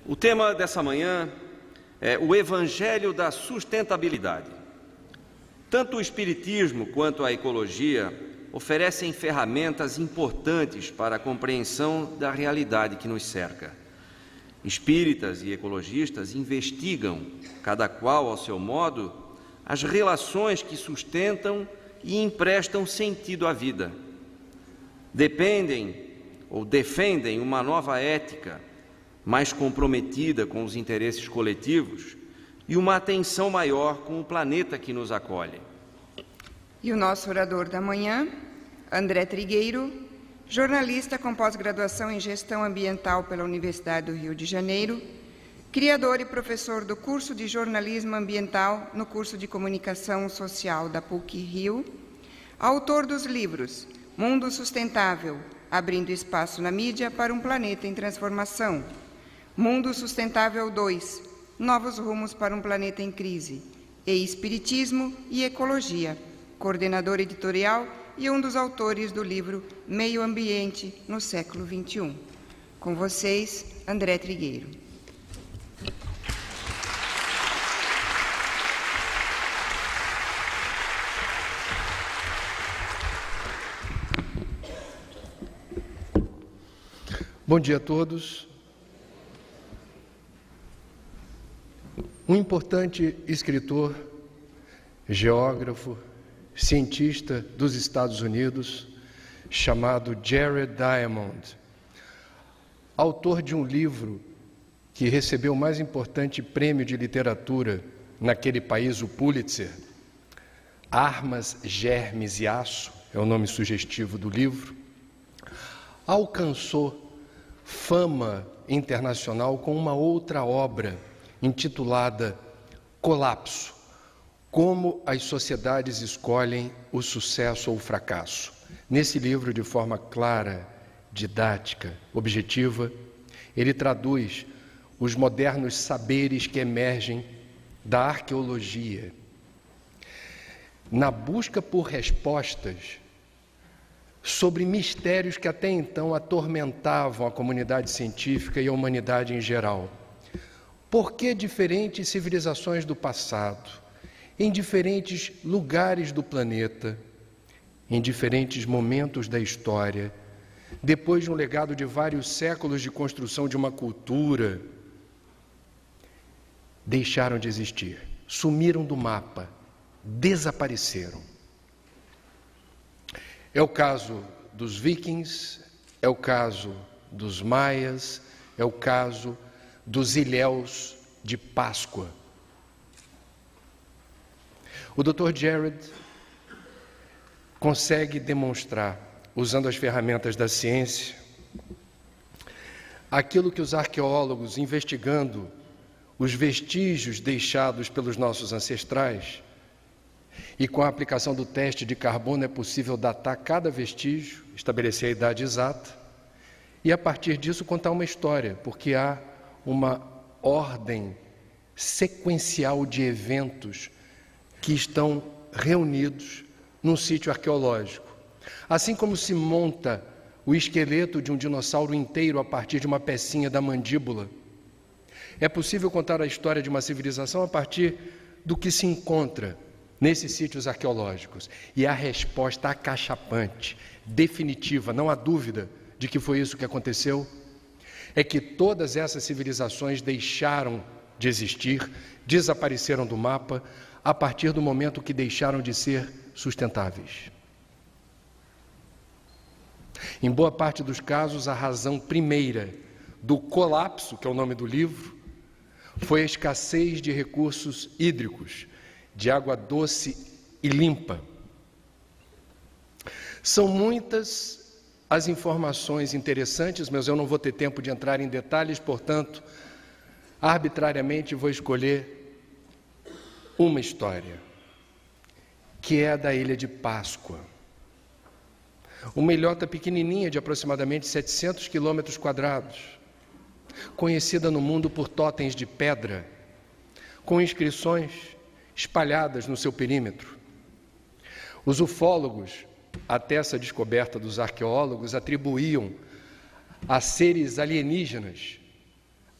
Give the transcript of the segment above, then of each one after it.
O tema dessa manhã é o Evangelho da Sustentabilidade. Tanto o Espiritismo quanto a ecologia oferecem ferramentas importantes para a compreensão da realidade que nos cerca. Espíritas e ecologistas investigam, cada qual ao seu modo, as relações que sustentam e emprestam sentido à vida. Defendem uma nova ética, mais comprometida com os interesses coletivos e uma atenção maior com o planeta que nos acolhe. E o nosso orador da manhã, André Trigueiro, jornalista com pós-graduação em Gestão Ambiental pela Universidade do Rio de Janeiro, criador e professor do curso de Jornalismo Ambiental no curso de Comunicação Social da PUC-Rio, autor dos livros Mundo Sustentável, Abrindo Espaço na Mídia para um Planeta em Transformação, Mundo Sustentável 2, Novos Rumos para um Planeta em Crise, e Espiritismo e Ecologia, coordenador editorial e um dos autores do livro Meio Ambiente no Século XXI. Com vocês, André Trigueiro. Bom dia a todos. Um importante escritor, geógrafo, cientista dos Estados Unidos, chamado Jared Diamond, autor de um livro que recebeu o mais importante prêmio de literatura naquele país, o Pulitzer, Armas, Germes e Aço, é o nome sugestivo do livro, alcançou fama internacional com uma outra obra intitulada Colapso, como as sociedades escolhem o sucesso ou o fracasso. Nesse livro, de forma clara, didática, objetiva, ele traduz os modernos saberes que emergem da arqueologia, na busca por respostas sobre mistérios que até então atormentavam a comunidade científica e a humanidade em geral. Por que diferentes civilizações do passado, em diferentes lugares do planeta, em diferentes momentos da história, depois de um legado de vários séculos de construção de uma cultura, deixaram de existir, sumiram do mapa, desapareceram? É o caso dos vikings, é o caso dos maias, é o caso dos ilhéus de Páscoa. O Dr. Jared consegue demonstrar, usando as ferramentas da ciência, aquilo que os arqueólogos, investigando os vestígios deixados pelos nossos ancestrais, e com a aplicação do teste de carbono é possível datar cada vestígio, estabelecer a idade exata, e a partir disso contar uma história, porque há uma ordem sequencial de eventos que estão reunidos num sítio arqueológico. Assim como se monta o esqueleto de um dinossauro inteiro a partir de uma pecinha da mandíbula, é possível contar a história de uma civilização a partir do que se encontra nesses sítios arqueológicos. E a resposta acachapante, definitiva, não há dúvida de que foi isso que aconteceu, é que todas essas civilizações deixaram de existir, desapareceram do mapa a partir do momento que deixaram de ser sustentáveis. Em boa parte dos casos, a razão primeira do colapso, que é o nome do livro, foi a escassez de recursos hídricos, de água doce e limpa. São muitas as informações interessantes, mas eu não vou ter tempo de entrar em detalhes, portanto, arbitrariamente vou escolher uma história, que é a da Ilha de Páscoa. Uma ilhota pequenininha de aproximadamente 700 quilômetros quadrados, conhecida no mundo por totens de pedra, com inscrições espalhadas no seu perímetro. Os ufólogos, até essa descoberta dos arqueólogos, atribuíam a seres alienígenas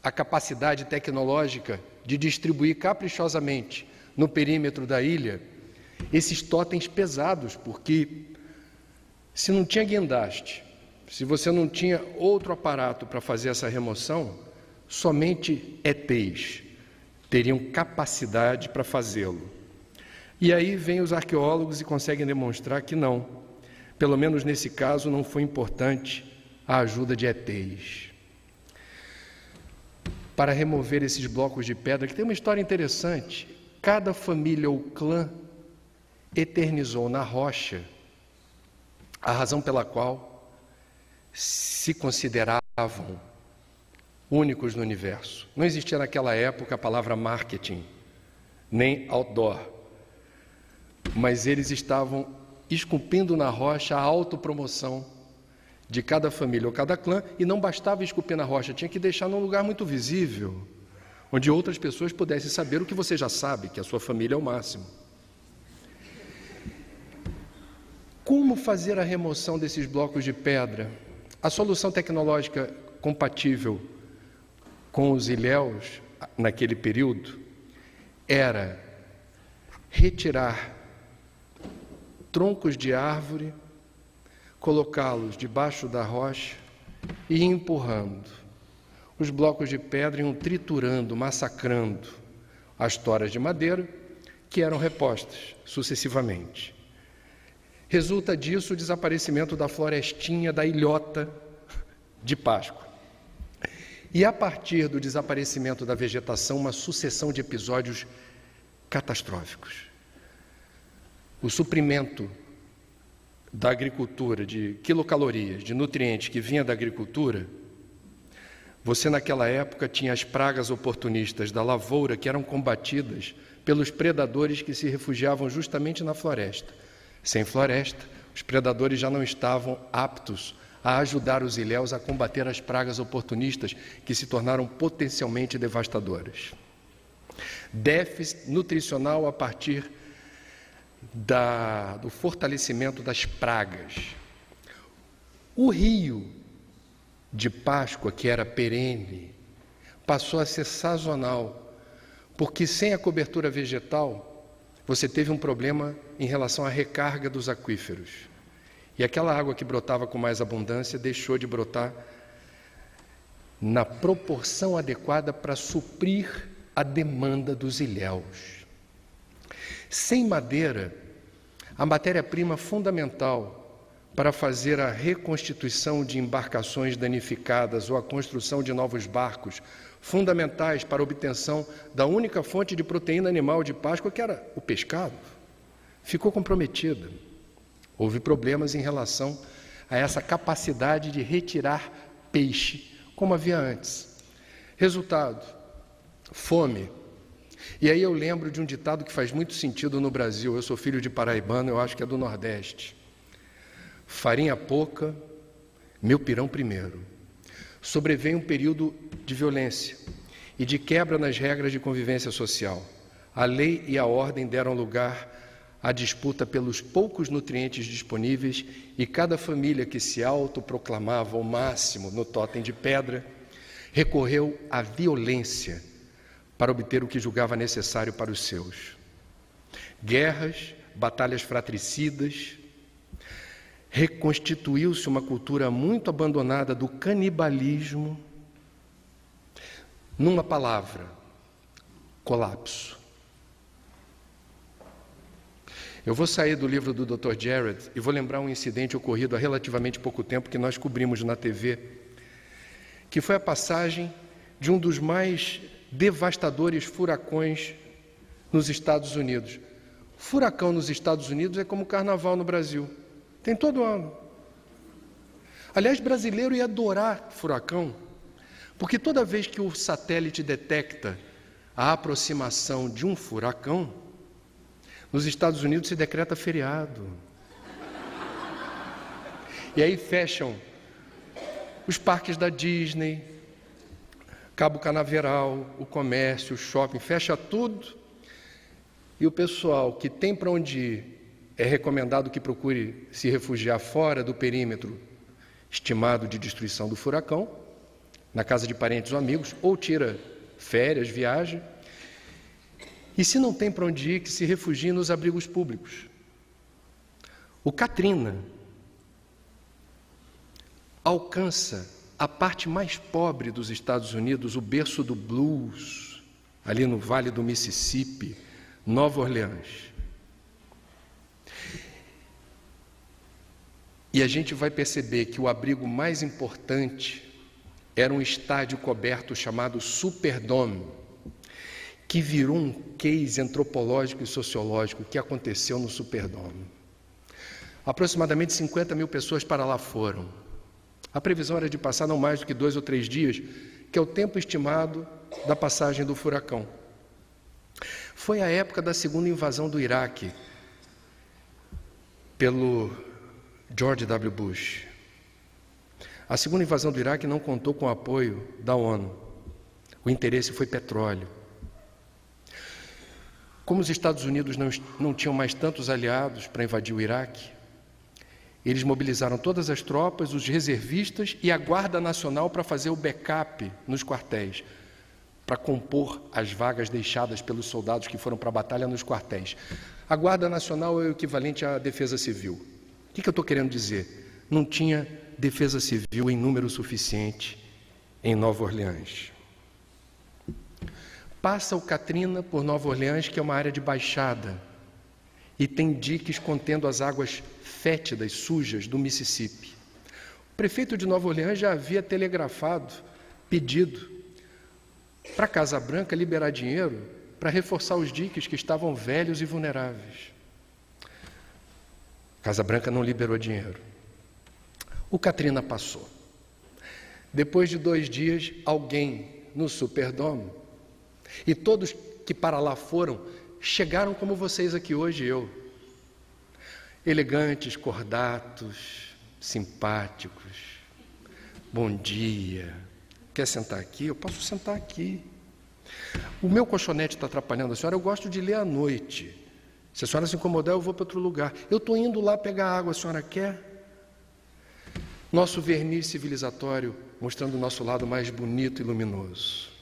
a capacidade tecnológica de distribuir caprichosamente no perímetro da ilha esses totens pesados, porque se não tinha guindaste, se você não tinha outro aparato para fazer essa remoção, somente ETs teriam capacidade para fazê-lo. E aí vêm os arqueólogos e conseguem demonstrar que não. Pelo menos nesse caso não foi importante a ajuda de ETs. Para remover esses blocos de pedra, que tem uma história interessante, cada família ou clã eternizou na rocha a razão pela qual se consideravam únicos no universo. Não existia naquela época a palavra marketing, nem outdoor, mas eles estavam esculpindo na rocha a autopromoção de cada família ou cada clã, e não bastava esculpir na rocha, tinha que deixar num lugar muito visível, onde outras pessoas pudessem saber o que você já sabe, que a sua família é o máximo. Como fazer a remoção desses blocos de pedra? A solução tecnológica compatível com os ilhéus, naquele período, era retirar troncos de árvore, colocá-los debaixo da rocha e ir empurrando. Os blocos de pedra iam triturando, massacrando as toras de madeira que eram repostas sucessivamente. Resulta disso o desaparecimento da florestinha da ilhota de Páscoa. E a partir do desaparecimento da vegetação, uma sucessão de episódios catastróficos. O suprimento da agricultura, de quilocalorias, de nutrientes que vinha da agricultura, você naquela época tinha as pragas oportunistas da lavoura que eram combatidas pelos predadores que se refugiavam justamente na floresta. Sem floresta, os predadores já não estavam aptos a ajudar os ilhéus a combater as pragas oportunistas que se tornaram potencialmente devastadoras. Déficit nutricional a partir do fortalecimento das pragas. O rio de Páscoa, que era perene, passou a ser sazonal, porque sem a cobertura vegetal, você teve um problema em relação à recarga dos aquíferos. E aquela água que brotava com mais abundância deixou de brotar na proporção adequada para suprir a demanda dos ilhéus. Sem madeira, a matéria-prima fundamental para fazer a reconstituição de embarcações danificadas ou a construção de novos barcos, fundamentais para a obtenção da única fonte de proteína animal de Páscoa, que era o pescado, ficou comprometida. Houve problemas em relação a essa capacidade de retirar peixe, como havia antes. Resultado, fome. E aí eu lembro de um ditado que faz muito sentido no Brasil. Eu sou filho de paraibano, eu acho que é do Nordeste. Farinha pouca, meu pirão primeiro. Sobreveio um período de violência e de quebra nas regras de convivência social. A lei e a ordem deram lugar à disputa pelos poucos nutrientes disponíveis, e cada família que se autoproclamava o máximo no totem de pedra recorreu à violência para obter o que julgava necessário para os seus. Guerras, batalhas fratricidas, reconstituiu-se uma cultura muito abandonada do canibalismo. Numa palavra, colapso. Eu vou sair do livro do Dr. Jared e vou lembrar um incidente ocorrido há relativamente pouco tempo que nós cobrimos na TV, que foi a passagem de um dos mais devastadores furacões nos Estados Unidos. Furacão nos Estados Unidos é como carnaval no Brasil. Tem todo ano. Aliás, brasileiro ia adorar furacão, porque toda vez que o satélite detecta a aproximação de um furacão, nos Estados Unidos se decreta feriado. E aí fecham os parques da Disney, Cabo Canaveral, o comércio, o shopping, fecha tudo. E o pessoal que tem para onde ir, é recomendado que procure se refugiar fora do perímetro estimado de destruição do furacão, na casa de parentes ou amigos, ou tira férias, viaja. E se não tem para onde ir, que se refugie nos abrigos públicos. O Katrina alcança a parte mais pobre dos Estados Unidos, o berço do blues, ali no Vale do Mississippi, Nova Orleans. E a gente vai perceber que o abrigo mais importante era um estádio coberto chamado Superdome, que virou um case antropológico e sociológico que aconteceu no Superdome. Aproximadamente 50 mil pessoas para lá foram. A previsão era de passar não mais do que 2 ou 3 dias, que é o tempo estimado da passagem do furacão. Foi a época da segunda invasão do Iraque pelo George W. Bush. A segunda invasão do Iraque não contou com o apoio da ONU. O interesse foi petróleo. Como os Estados Unidos não tinham mais tantos aliados para invadir o Iraque, eles mobilizaram todas as tropas, os reservistas e a Guarda Nacional para fazer o backup nos quartéis, para compor as vagas deixadas pelos soldados que foram para a batalha nos quartéis. A Guarda Nacional é o equivalente à Defesa Civil. O que eu estou querendo dizer? Não tinha Defesa Civil em número suficiente em Nova Orleans. Passa o Katrina por Nova Orleans, que é uma área de baixada, e tem diques contendo as águas fétidas, sujas do Mississippi. O prefeito de Nova Orleans já havia telegrafado, pedido para a Casa Branca liberar dinheiro para reforçar os diques que estavam velhos e vulneráveis. A Casa Branca não liberou dinheiro. O Katrina passou. Depois de 2 dias, alguém no Superdome, e todos que para lá foram, chegaram como vocês aqui hoje, eu. Elegantes, cordatos, simpáticos. Bom dia. Quer sentar aqui? Eu posso sentar aqui. O meu colchonete está atrapalhando a senhora, eu gosto de ler à noite. Se a senhora se incomodar, eu vou para outro lugar. Eu estou indo lá pegar água, a senhora quer? Nosso verniz civilizatório mostrando o nosso lado mais bonito e luminoso.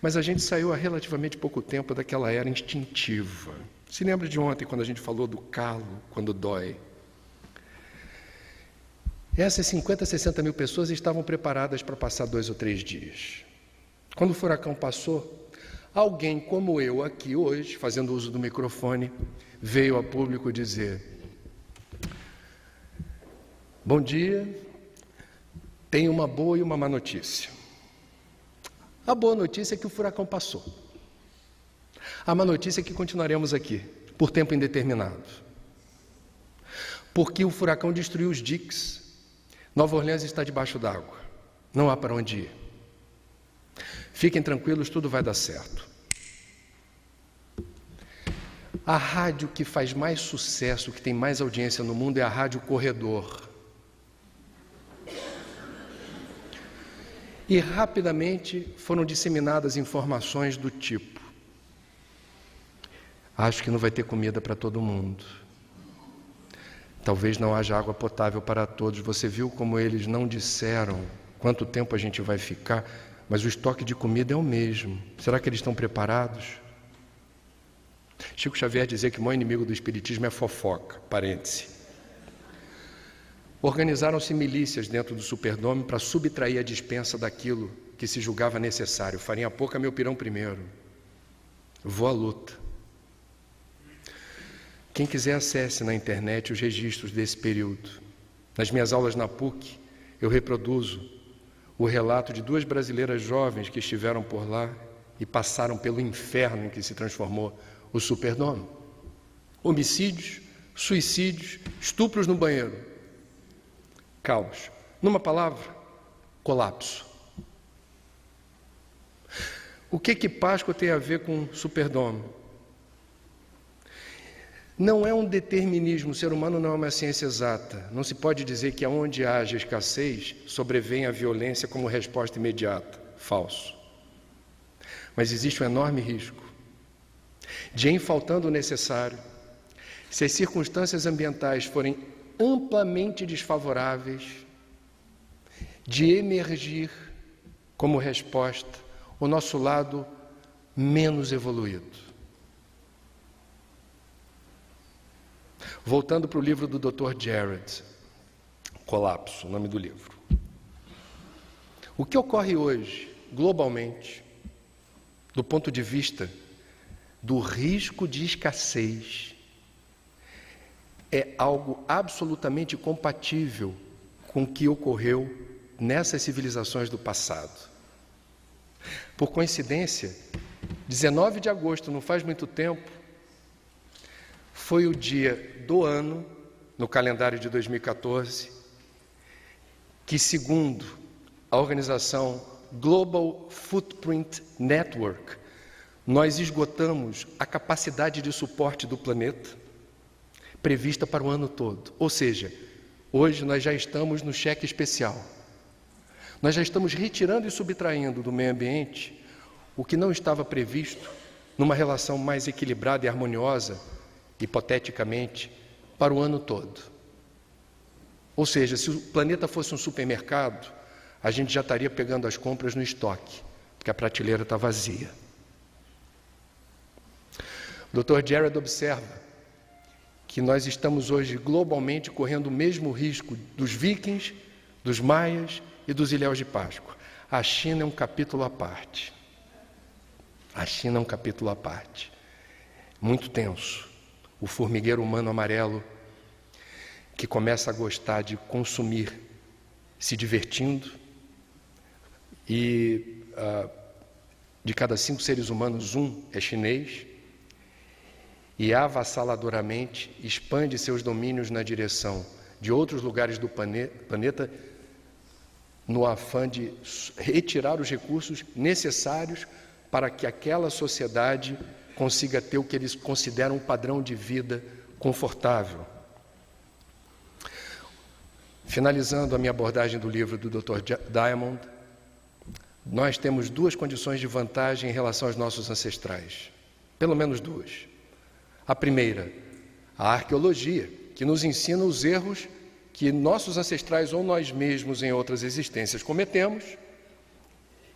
Mas a gente saiu há relativamente pouco tempo daquela era instintiva. Se lembra de ontem, quando a gente falou do calo, quando dói? Essas 50, 60 mil pessoas estavam preparadas para passar 2 ou 3 dias. Quando o furacão passou, alguém como eu aqui hoje, fazendo uso do microfone, veio a público dizer: bom dia, tenho uma boa e uma má notícia. A boa notícia é que o furacão passou. A má notícia é que continuaremos aqui, por tempo indeterminado. Porque o furacão destruiu os diques. Nova Orleans está debaixo d'água. Não há para onde ir. Fiquem tranquilos, tudo vai dar certo. A rádio que faz mais sucesso, que tem mais audiência no mundo, é a Rádio Corredor. E rapidamente foram disseminadas informações do tipo: acho que não vai ter comida para todo mundo. Talvez não haja água potável para todos. Você viu como eles não disseram quanto tempo a gente vai ficar, mas o estoque de comida é o mesmo. Será que eles estão preparados? Chico Xavier dizia que o maior inimigo do espiritismo é fofoca, parêntese. Organizaram-se milícias dentro do Superdome para subtrair a dispensa daquilo que se julgava necessário. Farinha pouca, meu pirão primeiro. Vou à luta. Quem quiser acesse na internet os registros desse período. Nas minhas aulas na PUC, eu reproduzo o relato de 2 brasileiras jovens que estiveram por lá e passaram pelo inferno em que se transformou o Superdome. Homicídios, suicídios, estupros no banheiro. Caos. Numa palavra, colapso. O que Páscoa tem a ver com Superdome? Não é um determinismo, o ser humano não é uma ciência exata. Não se pode dizer que aonde haja escassez, sobrevém a violência como resposta imediata. Falso. Mas existe um enorme risco de, em faltando o necessário, se as circunstâncias ambientais forem amplamente desfavoráveis, de emergir como resposta, o nosso lado menos evoluído. Voltando para o livro do Dr. Jared, Colapso, o nome do livro. O que ocorre hoje, globalmente, do ponto de vista do risco de escassez, é algo absolutamente compatível com o que ocorreu nessas civilizações do passado. Por coincidência, 19 de agosto, não faz muito tempo, foi o dia do ano, no calendário de 2014, que, segundo a organização Global Footprint Network, nós esgotamos a capacidade de suporte do planeta prevista para o ano todo. Ou seja, hoje nós já estamos no cheque especial. Nós já estamos retirando e subtraindo do meio ambiente o que não estava previsto numa relação mais equilibrada e harmoniosa, hipoteticamente, para o ano todo. Ou seja, se o planeta fosse um supermercado, a gente já estaria pegando as compras no estoque, porque a prateleira está vazia. O Dr. Jared observa que nós estamos hoje globalmente correndo o mesmo risco dos vikings, dos maias e dos ilhéus de Páscoa. A China é um capítulo à parte. A China é um capítulo à parte. Muito tenso. O formigueiro humano amarelo que começa a gostar de consumir se divertindo e de cada 5 seres humanos, 1 é chinês e avassaladoramente expande seus domínios na direção de outros lugares do planeta no afã de retirar os recursos necessários para que aquela sociedade consiga ter o que eles consideram um padrão de vida confortável. Finalizando a minha abordagem do livro do Dr. Diamond, nós temos 2 condições de vantagem em relação aos nossos ancestrais, pelo menos 2. A primeira, a arqueologia, que nos ensina os erros que nossos ancestrais ou nós mesmos em outras existências cometemos,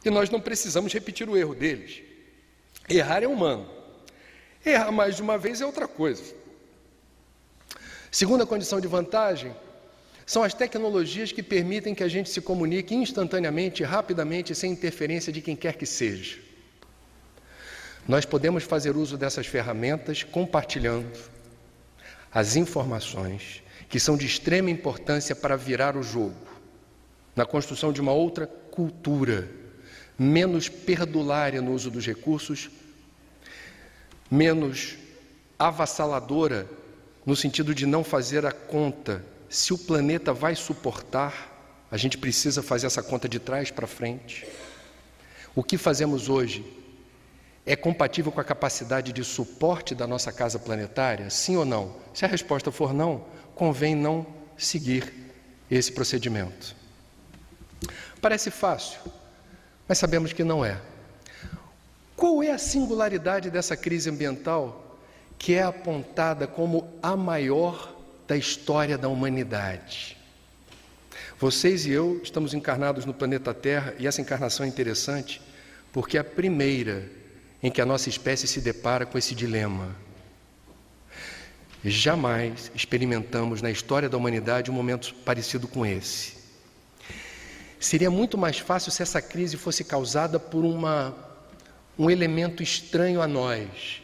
e nós não precisamos repetir o erro deles. Errar é humano. Errar mais de uma vez é outra coisa. Segunda condição de vantagem são as tecnologias que permitem que a gente se comunique instantaneamente, rapidamente, sem interferência de quem quer que seja. Nós podemos fazer uso dessas ferramentas compartilhando as informações que são de extrema importância para virar o jogo, na construção de uma outra cultura, menos perdulária no uso dos recursos, menos avassaladora no sentido de não fazer a conta. Se o planeta vai suportar, a gente precisa fazer essa conta de trás para frente. O que fazemos hoje é compatível com a capacidade de suporte da nossa casa planetária? Sim ou não? Se a resposta for não, convém não seguir esse procedimento. Parece fácil, mas sabemos que não é. Qual é a singularidade dessa crise ambiental que é apontada como a maior da história da humanidade? Vocês e eu estamos encarnados no planeta Terra, e essa encarnação é interessante porque é a primeira em que a nossa espécie se depara com esse dilema. Jamais experimentamos na história da humanidade um momento parecido com esse. Seria muito mais fácil se essa crise fosse causada por um elemento estranho a nós,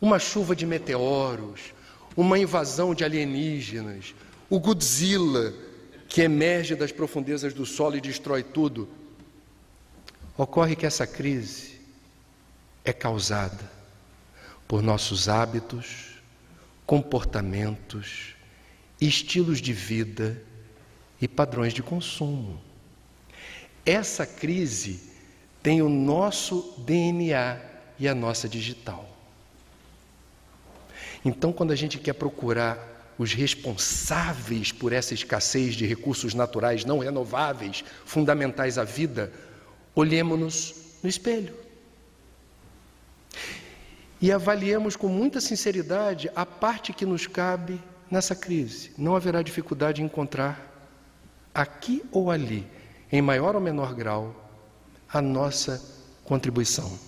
uma chuva de meteoros, uma invasão de alienígenas, o Godzilla que emerge das profundezas do solo e destrói tudo. Ocorre que essa crise é causada por nossos hábitos, comportamentos, estilos de vida e padrões de consumo. Essa crise tem o nosso DNA e a nossa digital. Então, quando a gente quer procurar os responsáveis por essa escassez de recursos naturais não renováveis, fundamentais à vida, olhemos-nos no espelho e avaliemos com muita sinceridade a parte que nos cabe nessa crise. Não haverá dificuldade em encontrar aqui ou ali, em maior ou menor grau, a nossa contribuição.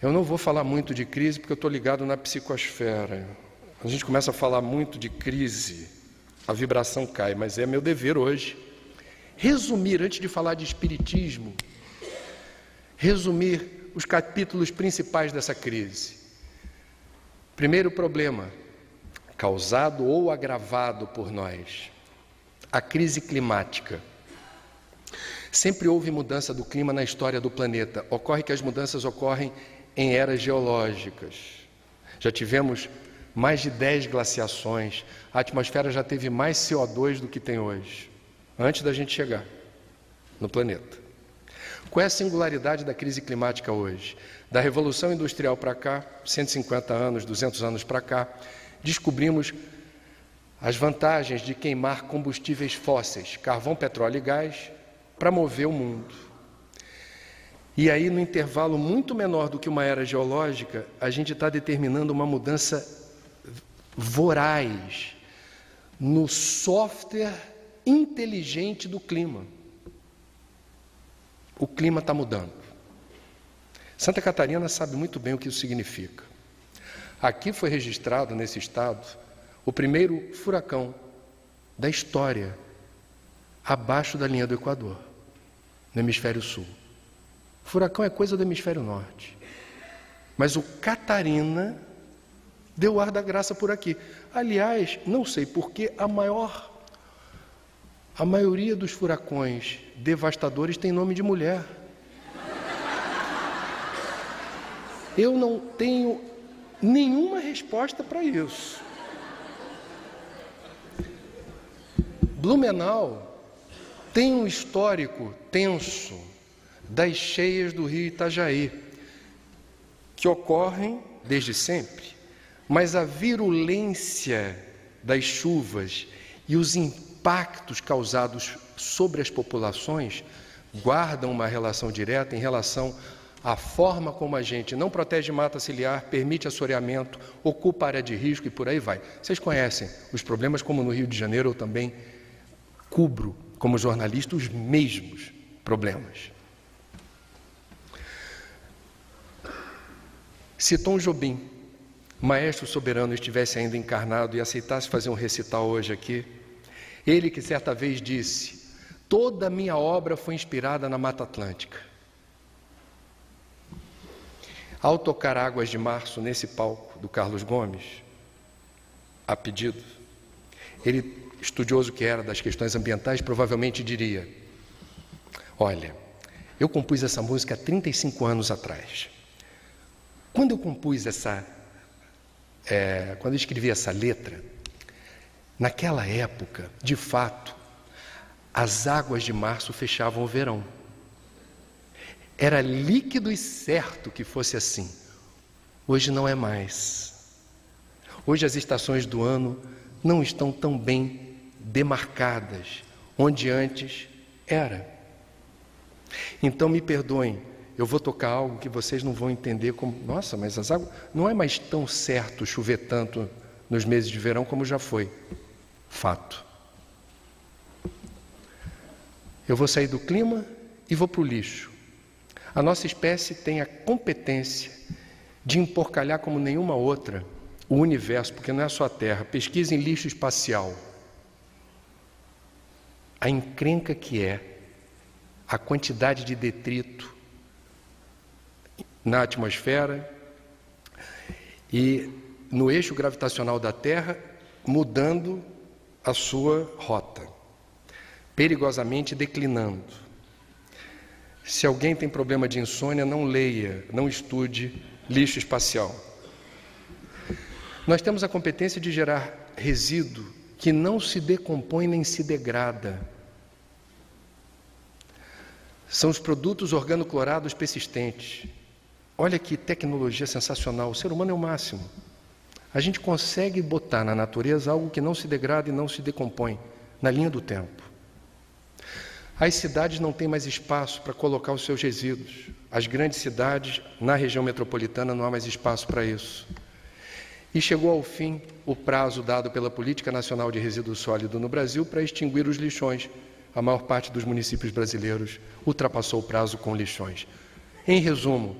Eu não vou falar muito de crise porque eu estou ligado na psicosfera. A gente começa a falar muito de crise, a vibração cai, mas é meu dever hoje resumir, antes de falar de espiritismo, resumir os capítulos principais dessa crise. Primeiro problema, causado ou agravado por nós, a crise climática. Sempre houve mudança do clima na história do planeta. Ocorre que as mudanças ocorrem em eras geológicas. Já tivemos mais de 10 glaciações, a atmosfera já teve mais CO2 do que tem hoje, antes da gente chegar no planeta. Qual é a singularidade da crise climática hoje? Da Revolução Industrial para cá, 150 anos, 200 anos para cá, descobrimos as vantagens de queimar combustíveis fósseis, carvão, petróleo e gás, para mover o mundo. E aí, no intervalo muito menor do que uma era geológica, a gente está determinando uma mudança voraz no software inteligente do clima. O clima está mudando. Santa Catarina sabe muito bem o que isso significa. Aqui foi registrado, nesse estado, o primeiro furacão da história abaixo da linha do Equador, no hemisfério sul. Furacão é coisa do hemisfério norte. Mas o Catarina deu ar da graça por aqui. Aliás, não sei porquê, a maioria dos furacões devastadores tem nome de mulher. Eu não tenho nenhuma resposta para isso. Blumenau tem um histórico tenso das cheias do rio Itajaí, que ocorrem desde sempre, mas a virulência das chuvas e os impactos causados sobre as populações guardam uma relação direta em relação à forma como a gente não protege mata ciliar, permite assoreamento, ocupa área de risco e por aí vai. Vocês conhecem os problemas, como no Rio de Janeiro eu também cubro, como jornalista, os mesmos problemas. Se Tom Jobim, maestro soberano, estivesse ainda encarnado e aceitasse fazer um recital hoje aqui, ele que certa vez disse: toda a minha obra foi inspirada na Mata Atlântica. Ao tocar Águas de Março nesse palco do Carlos Gomes, a pedido, ele, estudioso que era das questões ambientais, provavelmente diria: olha, eu compus essa música há 35 anos atrás. Quando eu compus quando eu escrevi essa letra, naquela época, de fato, as águas de março fechavam o verão. Era líquido e certo que fosse assim. Hoje não é mais. Hoje as estações do ano não estão tão bem demarcadas, onde antes era. Então me perdoem, eu vou tocar algo que vocês não vão entender como, nossa, mas as águas, não é mais tão certo chover tanto nos meses de verão como já foi. Fato. Eu vou sair do clima e vou para o lixo. A nossa espécie tem a competência de emporcalhar como nenhuma outra o universo, porque não é só a Terra. Pesquisa em lixo espacial. A encrenca que é a quantidade de detrito na atmosfera e no eixo gravitacional da Terra, mudando a sua rota, perigosamente declinando. Se alguém tem problema de insônia, não leia, não estude lixo espacial. Nós temos a competência de gerar resíduo que não se decompõe nem se degrada. São os produtos organoclorados persistentes. Olha que tecnologia sensacional, o ser humano é o máximo. A gente consegue botar na natureza algo que não se degrada e não se decompõe, na linha do tempo. As cidades não têm mais espaço para colocar os seus resíduos. As grandes cidades, na região metropolitana, não há mais espaço para isso. E chegou ao fim o prazo dado pela Política Nacional de Resíduo Sólido no Brasil para extinguir os lixões. a maior parte dos municípios brasileiros ultrapassou o prazo com lixões. Em resumo,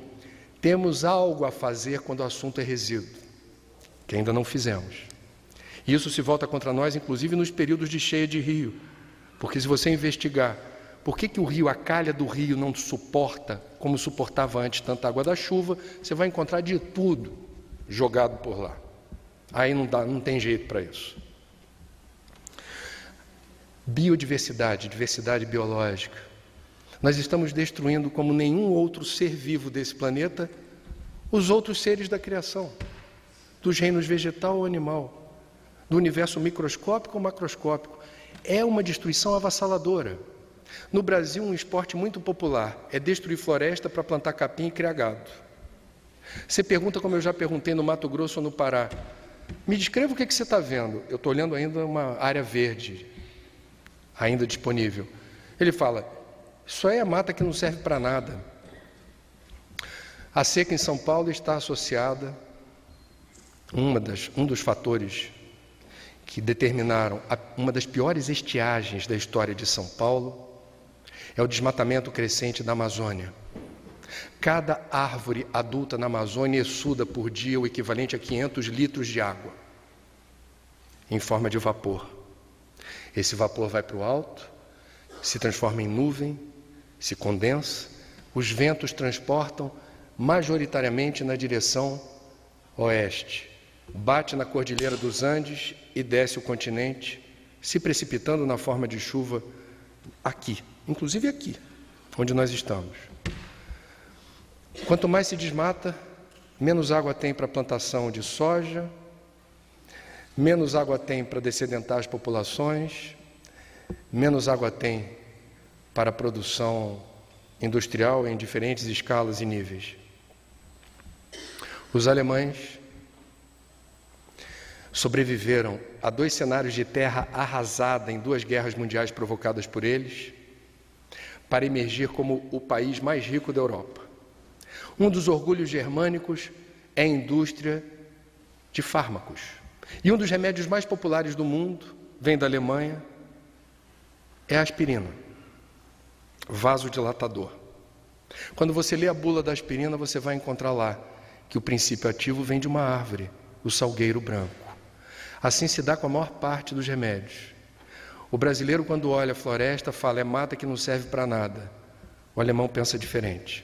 temos algo a fazer quando o assunto é resíduo, que ainda não fizemos. Isso se volta contra nós, inclusive nos períodos de cheia de rio, porque se você investigar por que o rio, a calha do rio não suporta, como suportava antes, tanta água da chuva, você vai encontrar de tudo jogado por lá. Aí não tem jeito para isso. Biodiversidade, diversidade biológica. Nós estamos destruindo, como nenhum outro ser vivo desse planeta, os outros seres da criação, dos reinos vegetal ou animal, do universo microscópico ou macroscópico. É uma destruição avassaladora. No Brasil, um esporte muito popular é destruir floresta para plantar capim e criar gado. Você pergunta, como eu já perguntei no Mato Grosso ou no Pará, me descreva o que você está vendo. Eu estou olhando ainda uma área verde, ainda disponível. Ele fala, isso aí é mata que não serve para nada. A seca em São Paulo está associada, um dos fatores que determinaram uma das piores estiagens da história de São Paulo, é o desmatamento crescente da Amazônia. Cada árvore adulta na Amazônia exsuda por dia o equivalente a 500 litros de água, em forma de vapor. Esse vapor vai para o alto, se transforma em nuvem, se condensa, os ventos transportam majoritariamente na direção oeste, bate na Cordilheira dos Andes e desce o continente, se precipitando na forma de chuva aqui, inclusive aqui, onde nós estamos. Quanto mais se desmata, menos água tem para a plantação de soja, menos água tem para dessedentar as populações, menos água tem para a produção industrial em diferentes escalas e níveis. Os alemães sobreviveram a 2 cenários de terra arrasada em 2 guerras mundiais provocadas por eles, para emergir como o país mais rico da Europa. Um dos orgulhos germânicos é a indústria de fármacos. E um dos remédios mais populares do mundo, vem da Alemanha, é a aspirina, vasodilatador. Quando você lê a bula da aspirina, você vai encontrar lá que o princípio ativo vem de uma árvore, o salgueiro branco. Assim se dá com a maior parte dos remédios. O brasileiro, quando olha a floresta, fala, é mata que não serve para nada. O alemão pensa diferente.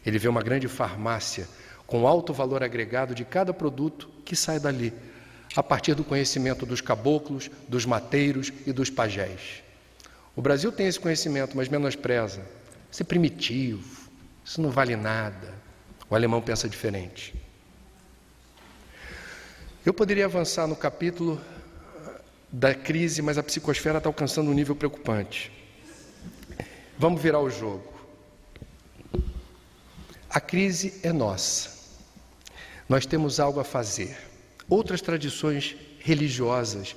Ele vê uma grande farmácia com alto valor agregado de cada produto que sai dali, a partir do conhecimento dos caboclos, dos mateiros e dos pajés. O Brasil tem esse conhecimento, mas menospreza. Isso é primitivo, isso não vale nada. O alemão pensa diferente. Eu poderia avançar no capítulo da crise, mas a psicosfera está alcançando um nível preocupante. Vamos virar o jogo. A crise é nossa. Nós temos algo a fazer. Outras tradições religiosas,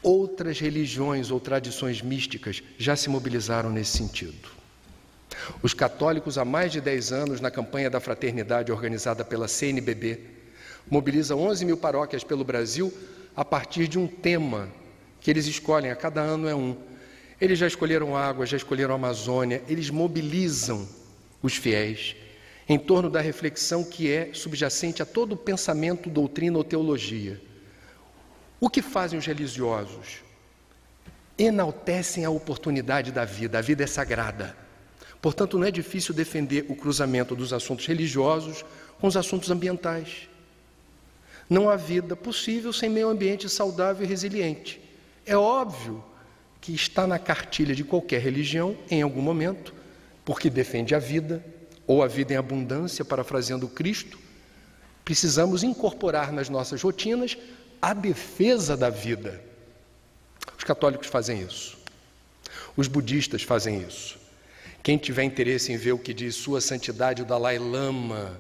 outras religiões ou tradições místicas já se mobilizaram nesse sentido. Os católicos, há mais de 10 anos, na campanha da fraternidade organizada pela CNBB, mobilizam 11 mil paróquias pelo Brasil a partir de um tema que eles escolhem, a cada ano é um. Eles já escolheram água, já escolheram a Amazônia, eles mobilizam os fiéis em torno da reflexão que é subjacente a todo o pensamento, doutrina ou teologia. O que fazem os religiosos? Enaltecem a oportunidade da vida. A vida é sagrada. Portanto, não é difícil defender o cruzamento dos assuntos religiosos com os assuntos ambientais. Não há vida possível sem meio ambiente saudável e resiliente. É óbvio que está na cartilha de qualquer religião, em algum momento, porque defende a vida, ou a vida em abundância, parafraseando Cristo, precisamos incorporar nas nossas rotinas a defesa da vida. Os católicos fazem isso. Os budistas fazem isso. Quem tiver interesse em ver o que diz Sua Santidade o Dalai Lama,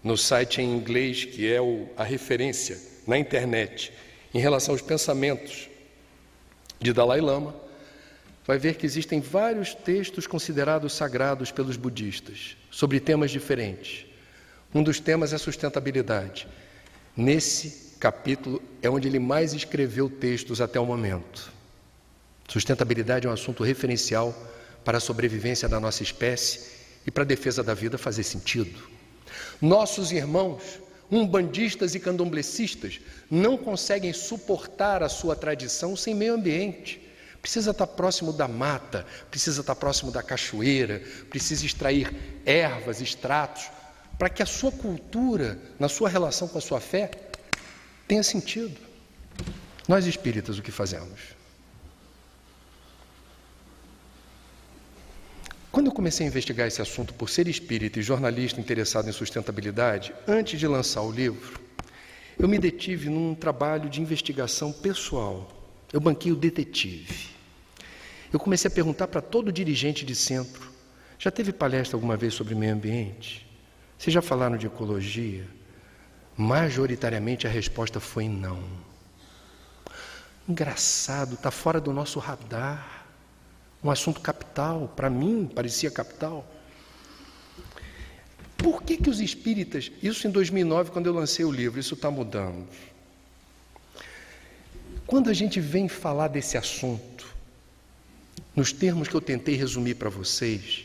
no site em inglês, que é a referência na internet, em relação aos pensamentos de Dalai Lama, vai ver que existem vários textos considerados sagrados pelos budistas, sobre temas diferentes. Um dos temas é sustentabilidade. Nesse capítulo é onde ele mais escreveu textos até o momento. Sustentabilidade é um assunto referencial para a sobrevivência da nossa espécie e para a defesa da vida fazer sentido. Nossos irmãos, umbandistas e candomblecistas, não conseguem suportar a sua tradição sem meio ambiente. Precisa estar próximo da mata, precisa estar próximo da cachoeira, precisa extrair ervas, extratos, para que a sua cultura, na sua relação com a sua fé, tenha sentido. Nós espíritas, o que fazemos? Quando eu comecei a investigar esse assunto por ser espírita e jornalista interessado em sustentabilidade, antes de lançar o livro, eu me detive num trabalho de investigação pessoal. Eu banquei o detetive. Eu comecei a perguntar para todo dirigente de centro: já teve palestra alguma vez sobre meio ambiente? Vocês já falaram de ecologia? Majoritariamente a resposta foi não. Engraçado, está fora do nosso radar. Um assunto capital, para mim parecia capital. Por que os espíritas, isso em 2009, quando eu lancei o livro, isso está mudando. Quando a gente vem falar desse assunto, nos termos que eu tentei resumir para vocês,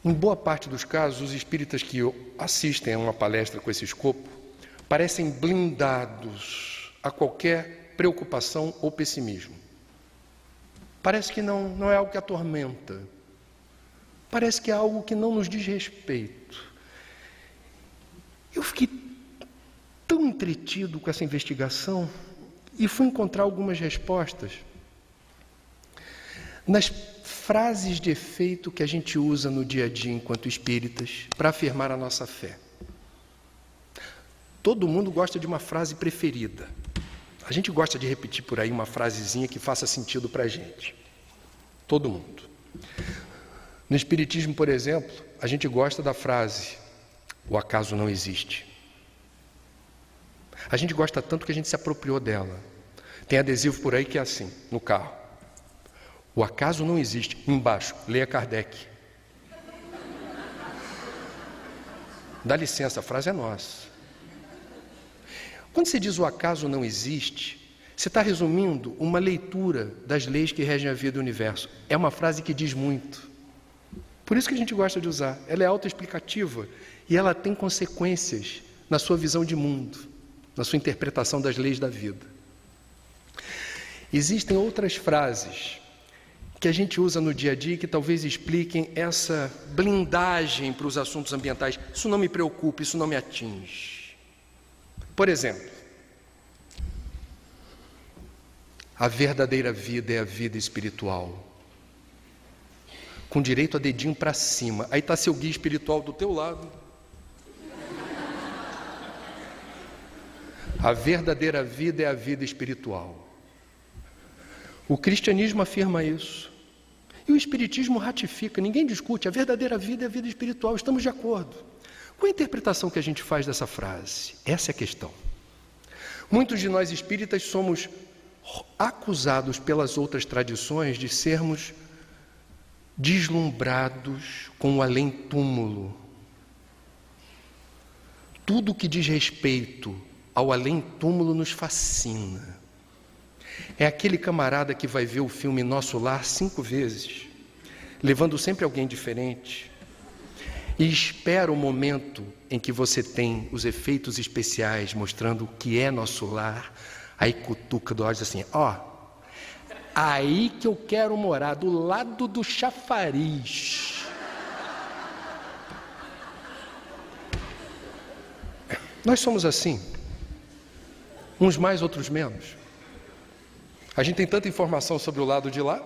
em boa parte dos casos, os espíritas que assistem a uma palestra com esse escopo parecem blindados a qualquer preocupação ou pessimismo. Parece que não é algo que atormenta. Parece que é algo que não nos diz respeito. Eu fiquei tão entretido com essa investigação e fui encontrar algumas respostas nas frases de efeito que a gente usa no dia a dia enquanto espíritas para afirmar a nossa fé. Todo mundo gosta de uma frase preferida. A gente gosta de repetir por aí uma frasezinha que faça sentido para a gente. Todo mundo. No Espiritismo, por exemplo, a gente gosta da frase: o acaso não existe. A gente gosta tanto que a gente se apropriou dela. Tem adesivo por aí que é assim, no carro: o acaso não existe. Embaixo, leia Kardec. Dá licença, a frase é nossa. Quando você diz o acaso não existe, você está resumindo uma leitura das leis que regem a vida do universo. É uma frase que diz muito. Por isso que a gente gosta de usar. Ela é autoexplicativa e ela tem consequências na sua visão de mundo, na sua interpretação das leis da vida. Existem outras frases que a gente usa no dia a dia que talvez expliquem essa blindagem para os assuntos ambientais. Isso não me preocupa, isso não me atinge. Por exemplo, a verdadeira vida é a vida espiritual, com direito a dedinho para cima. Aí está seu guia espiritual do teu lado. A verdadeira vida é a vida espiritual. O cristianismo afirma isso. E o espiritismo ratifica, ninguém discute. A verdadeira vida é a vida espiritual, estamos de acordo. Qual a interpretação que a gente faz dessa frase? Essa é a questão. Muitos de nós espíritas somos acusados pelas outras tradições de sermos deslumbrados com o além-túmulo. Tudo que diz respeito ao além-túmulo nos fascina. É aquele camarada que vai ver o filme Nosso Lar 5 vezes, levando sempre alguém diferente, e espera o momento em que você tem os efeitos especiais mostrando o que é nosso lar. Aí cutuca do olho assim: ó, aí que eu quero morar, do lado do chafariz. Nós somos assim, uns mais, outros menos. A gente tem tanta informação sobre o lado de lá,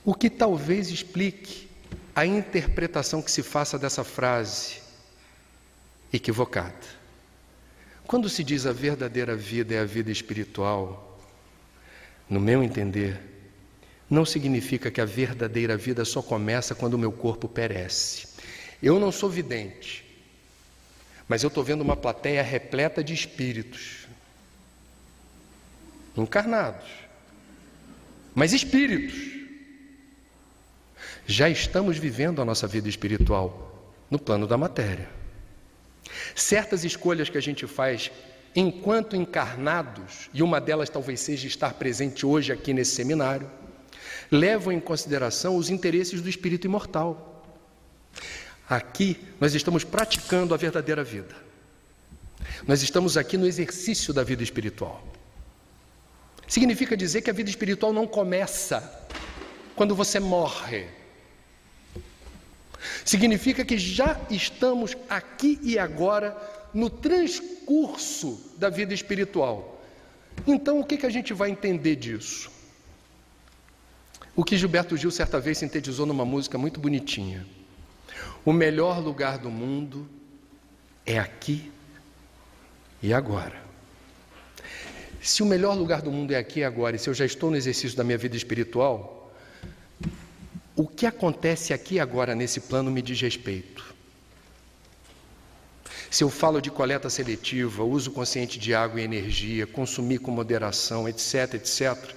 o que talvez explique a interpretação que se faça dessa frase equivocada. Quando se diz a verdadeira vida é a vida espiritual, no meu entender, não significa que a verdadeira vida só começa quando o meu corpo perece. Eu não sou vidente, mas eu estou vendo uma plateia repleta de espíritos, encarnados, mas espíritos. Já estamos vivendo a nossa vida espiritual no plano da matéria. Certas escolhas que a gente faz enquanto encarnados, e uma delas talvez seja estar presente hoje aqui nesse seminário, levam em consideração os interesses do espírito imortal. Aqui nós estamos praticando a verdadeira vida. Nós estamos aqui no exercício da vida espiritual. Significa dizer que a vida espiritual não começa quando você morre. Significa que já estamos aqui e agora no transcurso da vida espiritual. Então, o que a gente vai entender disso? O que Gilberto Gil certa vez sintetizou numa música muito bonitinha. O melhor lugar do mundo é aqui e agora. Se o melhor lugar do mundo é aqui e agora, e se eu já estou no exercício da minha vida espiritual, o que acontece aqui e agora nesse plano me diz respeito. Se eu falo de coleta seletiva, uso consciente de água e energia, consumir com moderação, etc., etc.,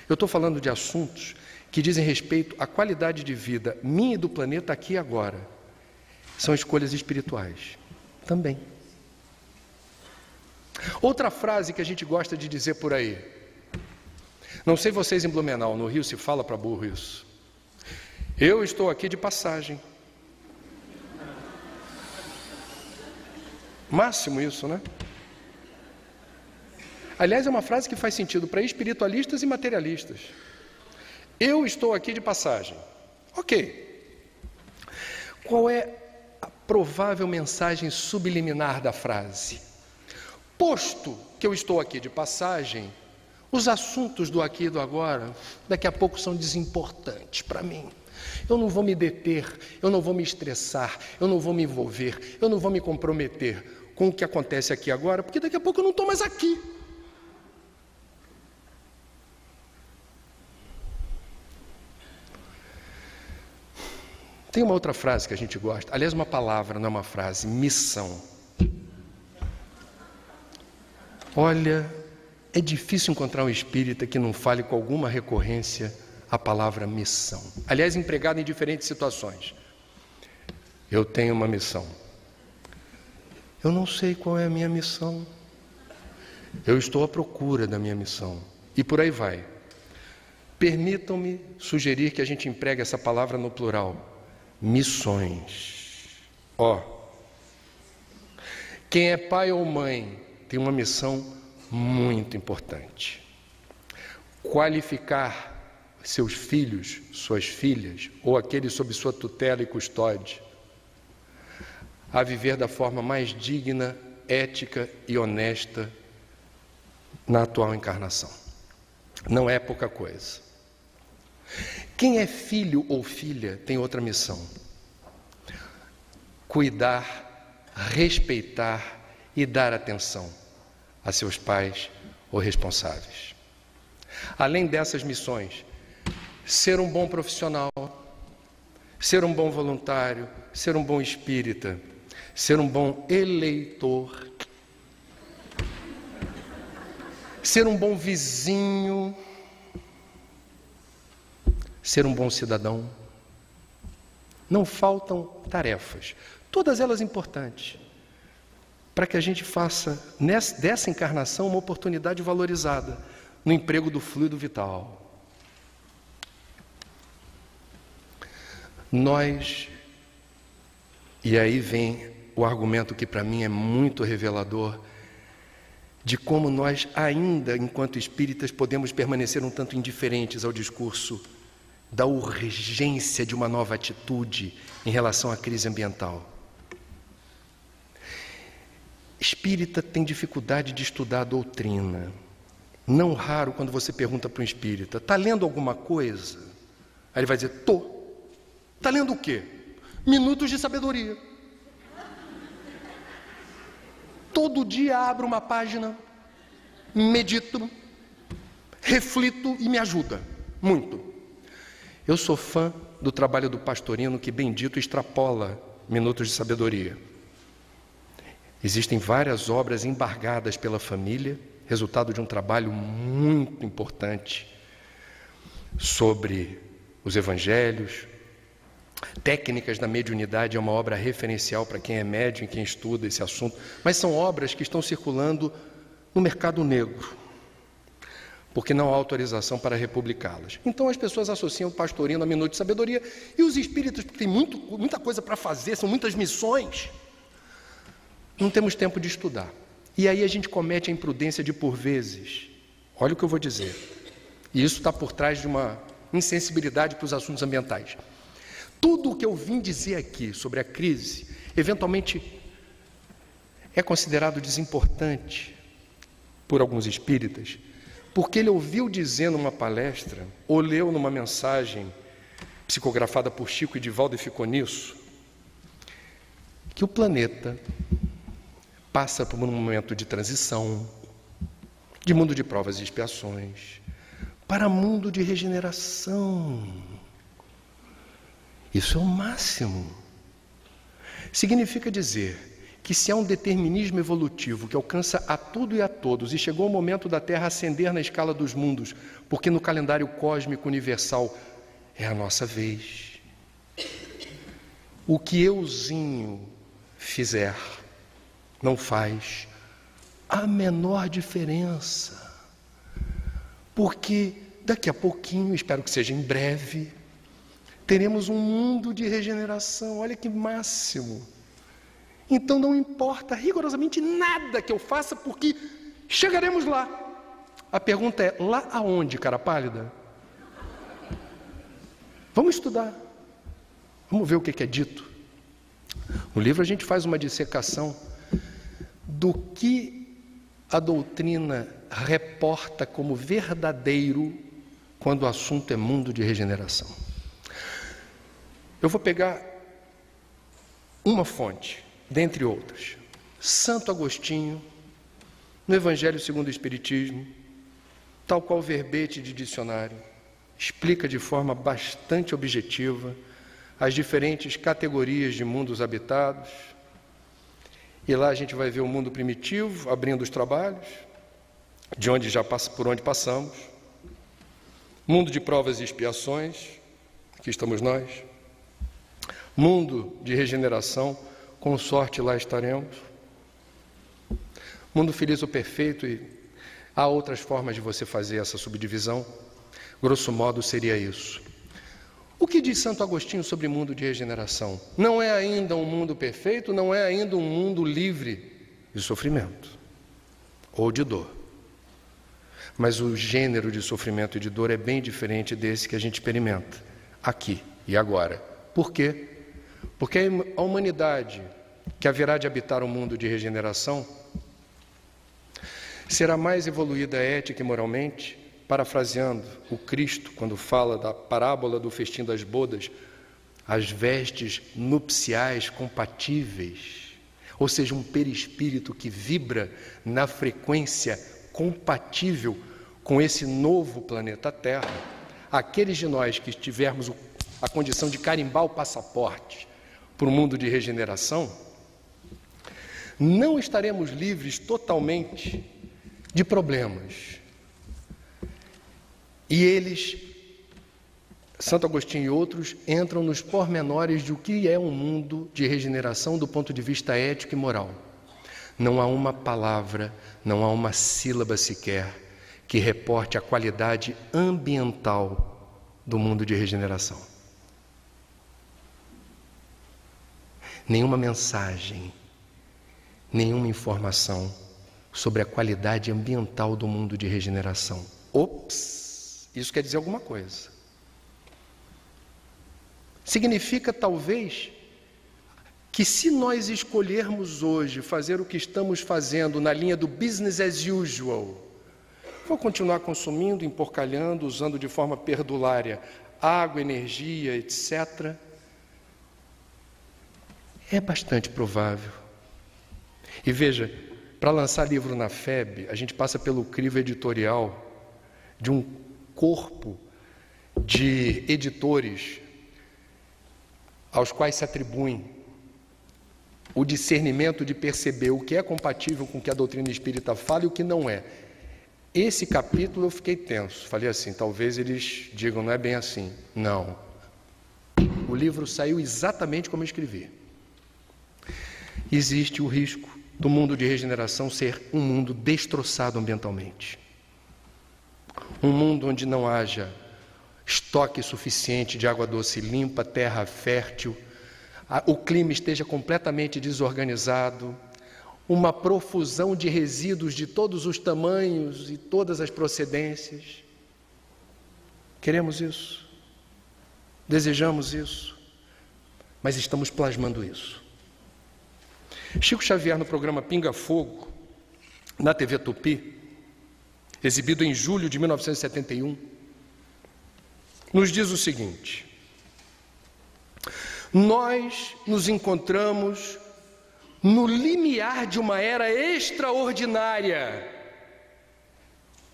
eu estou falando de assuntos que dizem respeito à qualidade de vida minha e do planeta aqui e agora. São escolhas espirituais também. Outra frase que a gente gosta de dizer por aí. Não sei vocês em Blumenau, no Rio se fala para burro isso. Eu estou aqui de passagem. Máximo isso, né? Aliás, é uma frase que faz sentido para espiritualistas e materialistas. Eu estou aqui de passagem. Ok. Qual é a provável mensagem subliminar da frase? Posto que eu estou aqui de passagem, os assuntos do aqui e do agora, daqui a pouco são desimportantes para mim. Eu não vou me deter, eu não vou me estressar, eu não vou me envolver, eu não vou me comprometer com o que acontece aqui agora, porque daqui a pouco eu não estou mais aqui. Tem uma outra frase que a gente gosta, aliás, uma palavra, não é uma frase, missão. Olha, é difícil encontrar um espírita que não fale com alguma recorrência a palavra missão. Aliás, empregada em diferentes situações. Eu tenho uma missão. Eu não sei qual é a minha missão. Eu estou à procura da minha missão. E por aí vai. Permitam-me sugerir que a gente empregue essa palavra no plural. Missões. Quem é pai ou mãe tem uma missão muito importante. Qualificar seus filhos, suas filhas, ou aqueles sob sua tutela e custódia, a viver da forma mais digna, ética e honesta na atual encarnação. Não é pouca coisa. Quem é filho ou filha tem outra missão: cuidar, respeitar e dar atenção a seus pais ou responsáveis. Além dessas missões, ser um bom profissional, ser um bom voluntário, ser um bom espírita, ser um bom eleitor, ser um bom vizinho, ser um bom cidadão. Não faltam tarefas, todas elas importantes, para que a gente faça dessa encarnação uma oportunidade valorizada no emprego do fluido vital. Nós, e aí vem o argumento que para mim é muito revelador, de como nós ainda, enquanto espíritas, podemos permanecer um tanto indiferentes ao discurso da urgência de uma nova atitude em relação à crise ambiental. Espírita tem dificuldade de estudar a doutrina. Não raro, quando você pergunta para um espírita, está lendo alguma coisa? Aí ele vai dizer, tô. Está lendo o quê? Minutos de Sabedoria. Todo dia abro uma página, medito, reflito e me ajuda muito. Eu sou fã do trabalho do Pastorino, que, bendito, extrapola Minutos de Sabedoria. Existem várias obras embargadas pela família, resultado de um trabalho muito importante sobre os evangelhos. Técnicas da Mediunidade é uma obra referencial para quem é médium e quem estuda esse assunto, mas são obras que estão circulando no mercado negro, porque não há autorização para republicá-las. Então as pessoas associam o pastorinho à minuto de sabedoria, e os espíritos, porque tem muita coisa para fazer, são muitas missões, não temos tempo de estudar. E aí a gente comete a imprudência de, por vezes, olha o que eu vou dizer, e isso está por trás de uma insensibilidade para os assuntos ambientais. Tudo o que eu vim dizer aqui sobre a crise, eventualmente é considerado desimportante por alguns espíritas, porque ele ouviu dizer numa palestra, ou leu numa mensagem psicografada por Chico e Divaldo e ficou nisso, que o planeta passa por um momento de transição, de mundo de provas e expiações, para mundo de regeneração. Isso é o máximo. Significa dizer que se há um determinismo evolutivo que alcança a tudo e a todos, e chegou o momento da Terra ascender na escala dos mundos, porque no calendário cósmico universal é a nossa vez. O que euzinho fizer não faz a menor diferença, porque daqui a pouquinho, espero que seja em breve, teremos um mundo de regeneração. Olha que máximo! Então não importa rigorosamente nada que eu faça, porque chegaremos lá. A pergunta é, lá aonde, cara pálida? Vamos estudar. Vamos ver o que é dito. No livro a gente faz uma dissecação do que a doutrina reporta como verdadeiro quando o assunto é mundo de regeneração. Eu vou pegar uma fonte, dentre outras. Santo Agostinho, no Evangelho segundo o Espiritismo, tal qual verbete de dicionário, explica de forma bastante objetiva as diferentes categorias de mundos habitados. E lá a gente vai ver o mundo primitivo, abrindo os trabalhos, por onde passamos. Mundo de provas e expiações, aqui estamos nós. Mundo de regeneração, com sorte lá estaremos. Mundo feliz ou perfeito, e há outras formas de você fazer essa subdivisão. Grosso modo seria isso. O que diz Santo Agostinho sobre mundo de regeneração? Não é ainda um mundo perfeito, não é ainda um mundo livre de sofrimento ou de dor. Mas o gênero de sofrimento e de dor é bem diferente desse que a gente experimenta aqui e agora. Por quê? Porque a humanidade que haverá de habitar o mundo de regeneração será mais evoluída ética e moralmente, parafraseando o Cristo quando fala da parábola do festim das bodas, as vestes nupciais compatíveis, ou seja, um perispírito que vibra na frequência compatível com esse novo planeta Terra. Aqueles de nós que tivermos a condição de carimbar o passaporte para o mundo de regeneração, não estaremos livres totalmente de problemas. E eles, Santo Agostinho e outros, entram nos pormenores de o que é um mundo de regeneração do ponto de vista ético e moral. Não há uma palavra, não há uma sílaba sequer que reporte a qualidade ambiental do mundo de regeneração. Nenhuma mensagem, nenhuma informação sobre a qualidade ambiental do mundo de regeneração. Ops! Isso quer dizer alguma coisa. Significa, talvez, que se nós escolhermos hoje fazer o que estamos fazendo na linha do business as usual, vou continuar consumindo, emporcalhando, usando de forma perdulária água, energia, etc., é bastante provável. E veja, para lançar livro na FEB, a gente passa pelo crivo editorial de um corpo de editores aos quais se atribuem o discernimento de perceber o que é compatível com o que a doutrina espírita fala e o que não é. Esse capítulo eu fiquei tenso, falei assim, talvez eles digam, não é bem assim. Não. O livro saiu exatamente como eu escrevi. Existe o risco do mundo de regeneração ser um mundo destroçado ambientalmente. Um mundo onde não haja estoque suficiente de água doce limpa, terra fértil, o clima esteja completamente desorganizado, uma profusão de resíduos de todos os tamanhos e todas as procedências. Queremos isso? Desejamos isso? Mas estamos plasmando isso. Chico Xavier, no programa Pinga Fogo, na TV Tupi, exibido em julho de 1971, nos diz o seguinte: nós nos encontramos no limiar de uma era extraordinária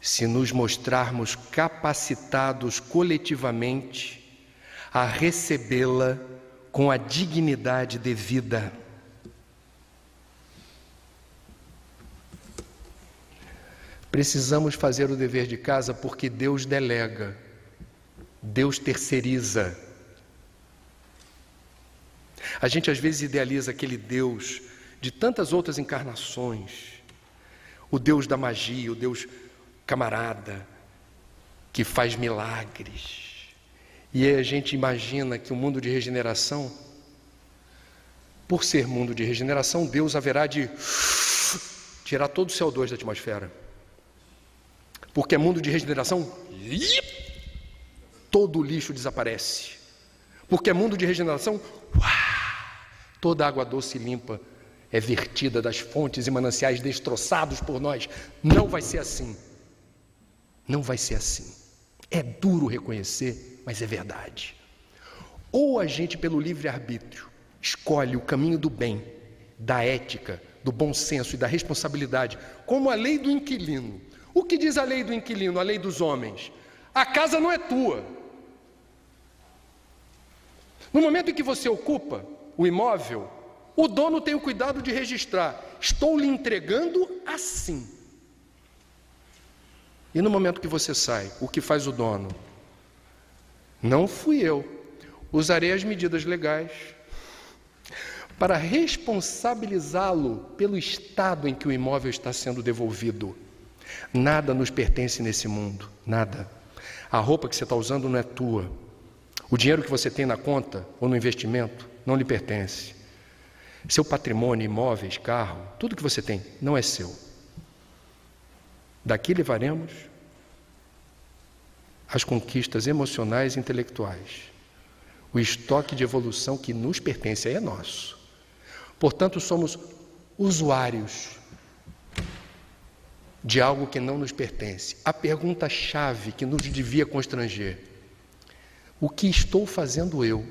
se nos mostrarmos capacitados coletivamente a recebê-la com a dignidade devida. Precisamos fazer o dever de casa porque Deus delega, Deus terceiriza. A gente às vezes idealiza aquele Deus de tantas outras encarnações, o Deus da magia, o Deus camarada, que faz milagres. E aí a gente imagina que o mundo de regeneração, por ser mundo de regeneração, Deus haverá de tirar todo o CO2 da atmosfera. Porque é mundo de regeneração, todo o lixo desaparece. Porque é mundo de regeneração, toda a água doce e limpa é vertida das fontes e mananciais destroçados por nós. Não vai ser assim. Não vai ser assim. É duro reconhecer, mas é verdade. Ou a gente, pelo livre-arbítrio, escolhe o caminho do bem, da ética, do bom senso e da responsabilidade, como a lei do inquilino. O que diz a lei do inquilino, a lei dos homens? A casa não é tua. No momento em que você ocupa o imóvel, o dono tem o cuidado de registrar: estou lhe entregando assim. E no momento que você sai, o que faz o dono? Não fui eu. Usarei as medidas legais para responsabilizá-lo pelo estado em que o imóvel está sendo devolvido. Nada nos pertence nesse mundo, nada. A roupa que você está usando não é tua. O dinheiro que você tem na conta ou no investimento não lhe pertence. Seu patrimônio, imóveis, carro, tudo que você tem não é seu. Daqui levaremos as conquistas emocionais e intelectuais. O estoque de evolução que nos pertence é nosso. Portanto, somos usuários de algo que não nos pertence. A pergunta-chave que nos devia constranger: o que estou fazendo eu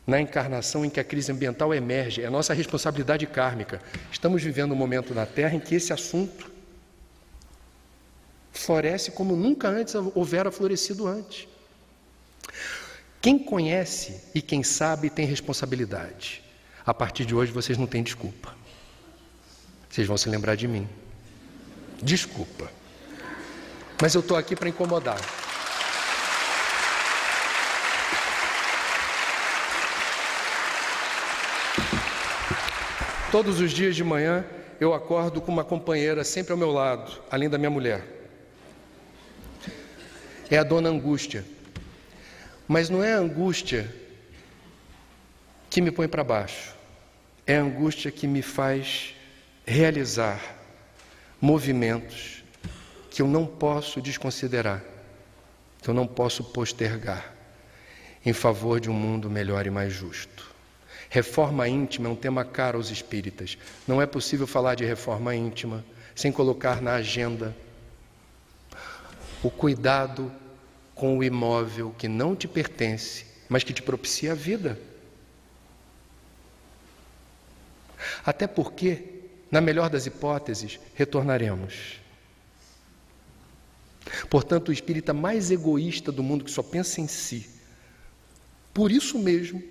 na encarnação em que a crise ambiental emerge? É a nossa responsabilidade kármica. Estamos vivendo um momento na Terra em que esse assunto floresce como nunca antes houvera florescido antes. Quem conhece e quem sabe tem responsabilidade. A partir de hoje vocês não têm desculpa. Vocês vão se lembrar de mim. Desculpa. Mas eu estou aqui para incomodar. Todos os dias de manhã eu acordo com uma companheira sempre ao meu lado, além da minha mulher. É a dona Angústia. Mas não é a angústia que me põe para baixo. É a angústia que me faz realizar movimentos que eu não posso desconsiderar, que eu não posso postergar, em favor de um mundo melhor e mais justo. Reforma íntima é um tema caro aos espíritas. Não é possível falar de reforma íntima sem colocar na agenda o cuidado com o imóvel que não te pertence, mas que te propicia a vida. Até porque, na melhor das hipóteses, retornaremos. Portanto, o espírita mais egoísta do mundo, que só pensa em si, por isso mesmo,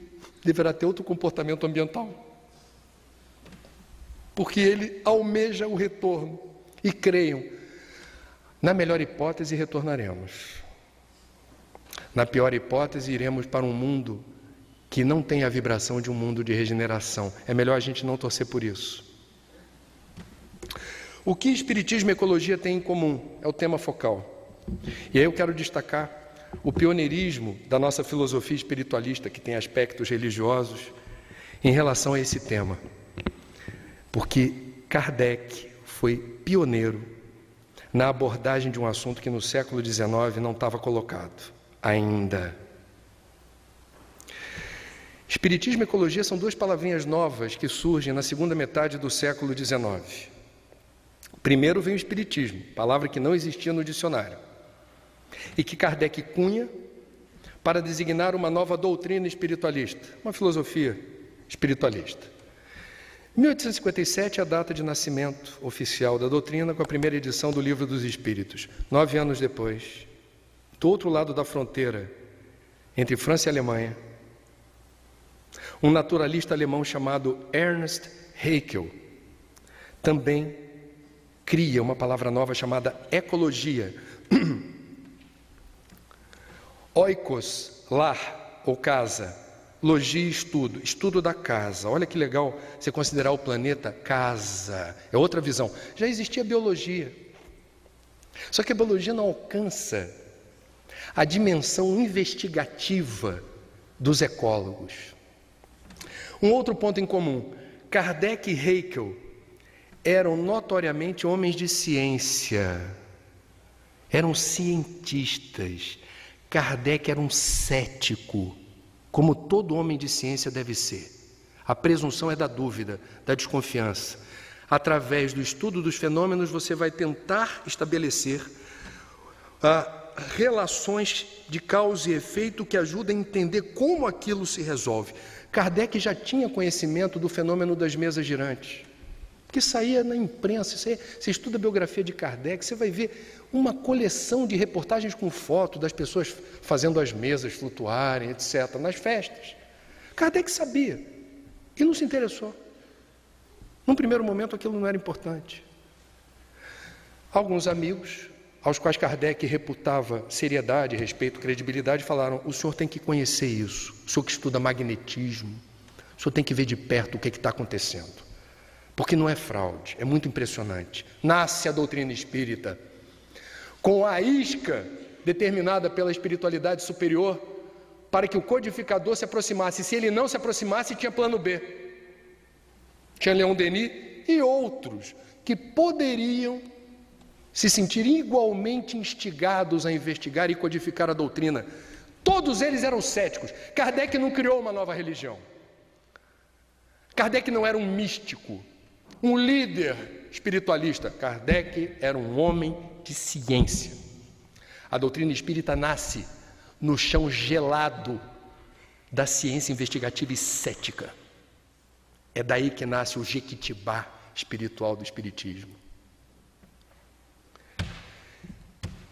deverá ter outro comportamento ambiental. Porque ele almeja o retorno. E creiam, na melhor hipótese, retornaremos. Na pior hipótese, iremos para um mundo que não tem a vibração de um mundo de regeneração. É melhor a gente não torcer por isso. O que Espiritismo e ecologia têm em comum? É o tema focal. E aí eu quero destacar o pioneirismo da nossa filosofia espiritualista, que tem aspectos religiosos, em relação a esse tema. Porque Kardec foi pioneiro na abordagem de um assunto que no século XIX não estava colocado ainda. Espiritismo e ecologia são duas palavrinhas novas que surgem na segunda metade do século XIX. Primeiro vem o espiritismo, palavra que não existia no dicionário, e que Kardec cunha para designar uma nova doutrina espiritualista, uma filosofia espiritualista. 1857 é a data de nascimento oficial da doutrina, com a primeira edição do Livro dos Espíritos. 9 anos depois, do outro lado da fronteira, entre França e Alemanha, um naturalista alemão chamado Ernst Haeckel também cria uma palavra nova chamada ecologia. Oikos, lar ou casa, logia, estudo da casa. Olha que legal você considerar o planeta casa, é outra visão. Já existia biologia, só que a biologia não alcança a dimensão investigativa dos ecólogos. Um outro ponto em comum, Kardec e Haeckel eram notoriamente homens de ciência, eram cientistas. Kardec era um cético, como todo homem de ciência deve ser. A presunção é da dúvida, da desconfiança. Através do estudo dos fenômenos, você vai tentar estabelecer relações de causa e efeito que ajudem a entender como aquilo se resolve. Kardec já tinha conhecimento do fenômeno das mesas girantes, que saía na imprensa. Você estuda a biografia de Kardec, você vai ver uma coleção de reportagens com foto das pessoas fazendo as mesas flutuarem, etc., nas festas. Kardec sabia e não se interessou. Num primeiro momento aquilo não era importante. Alguns amigos, aos quais Kardec reputava seriedade, respeito, credibilidade, falaram: o senhor tem que conhecer isso, o senhor que estuda magnetismo, o senhor tem que ver de perto o que está acontecendo. Porque não é fraude, é muito impressionante. Nasce a doutrina espírita com a isca determinada pela espiritualidade superior para que o codificador se aproximasse. Se ele não se aproximasse, tinha plano B. Tinha Leon Denis e outros que poderiam se sentir igualmente instigados a investigar e codificar a doutrina. Todos eles eram céticos. Kardec não criou uma nova religião. Kardec não era um místico, um líder espiritualista. Kardec era um homem de ciência. A doutrina espírita nasce no chão gelado da ciência investigativa e cética. É daí que nasce o jequitibá espiritual do espiritismo.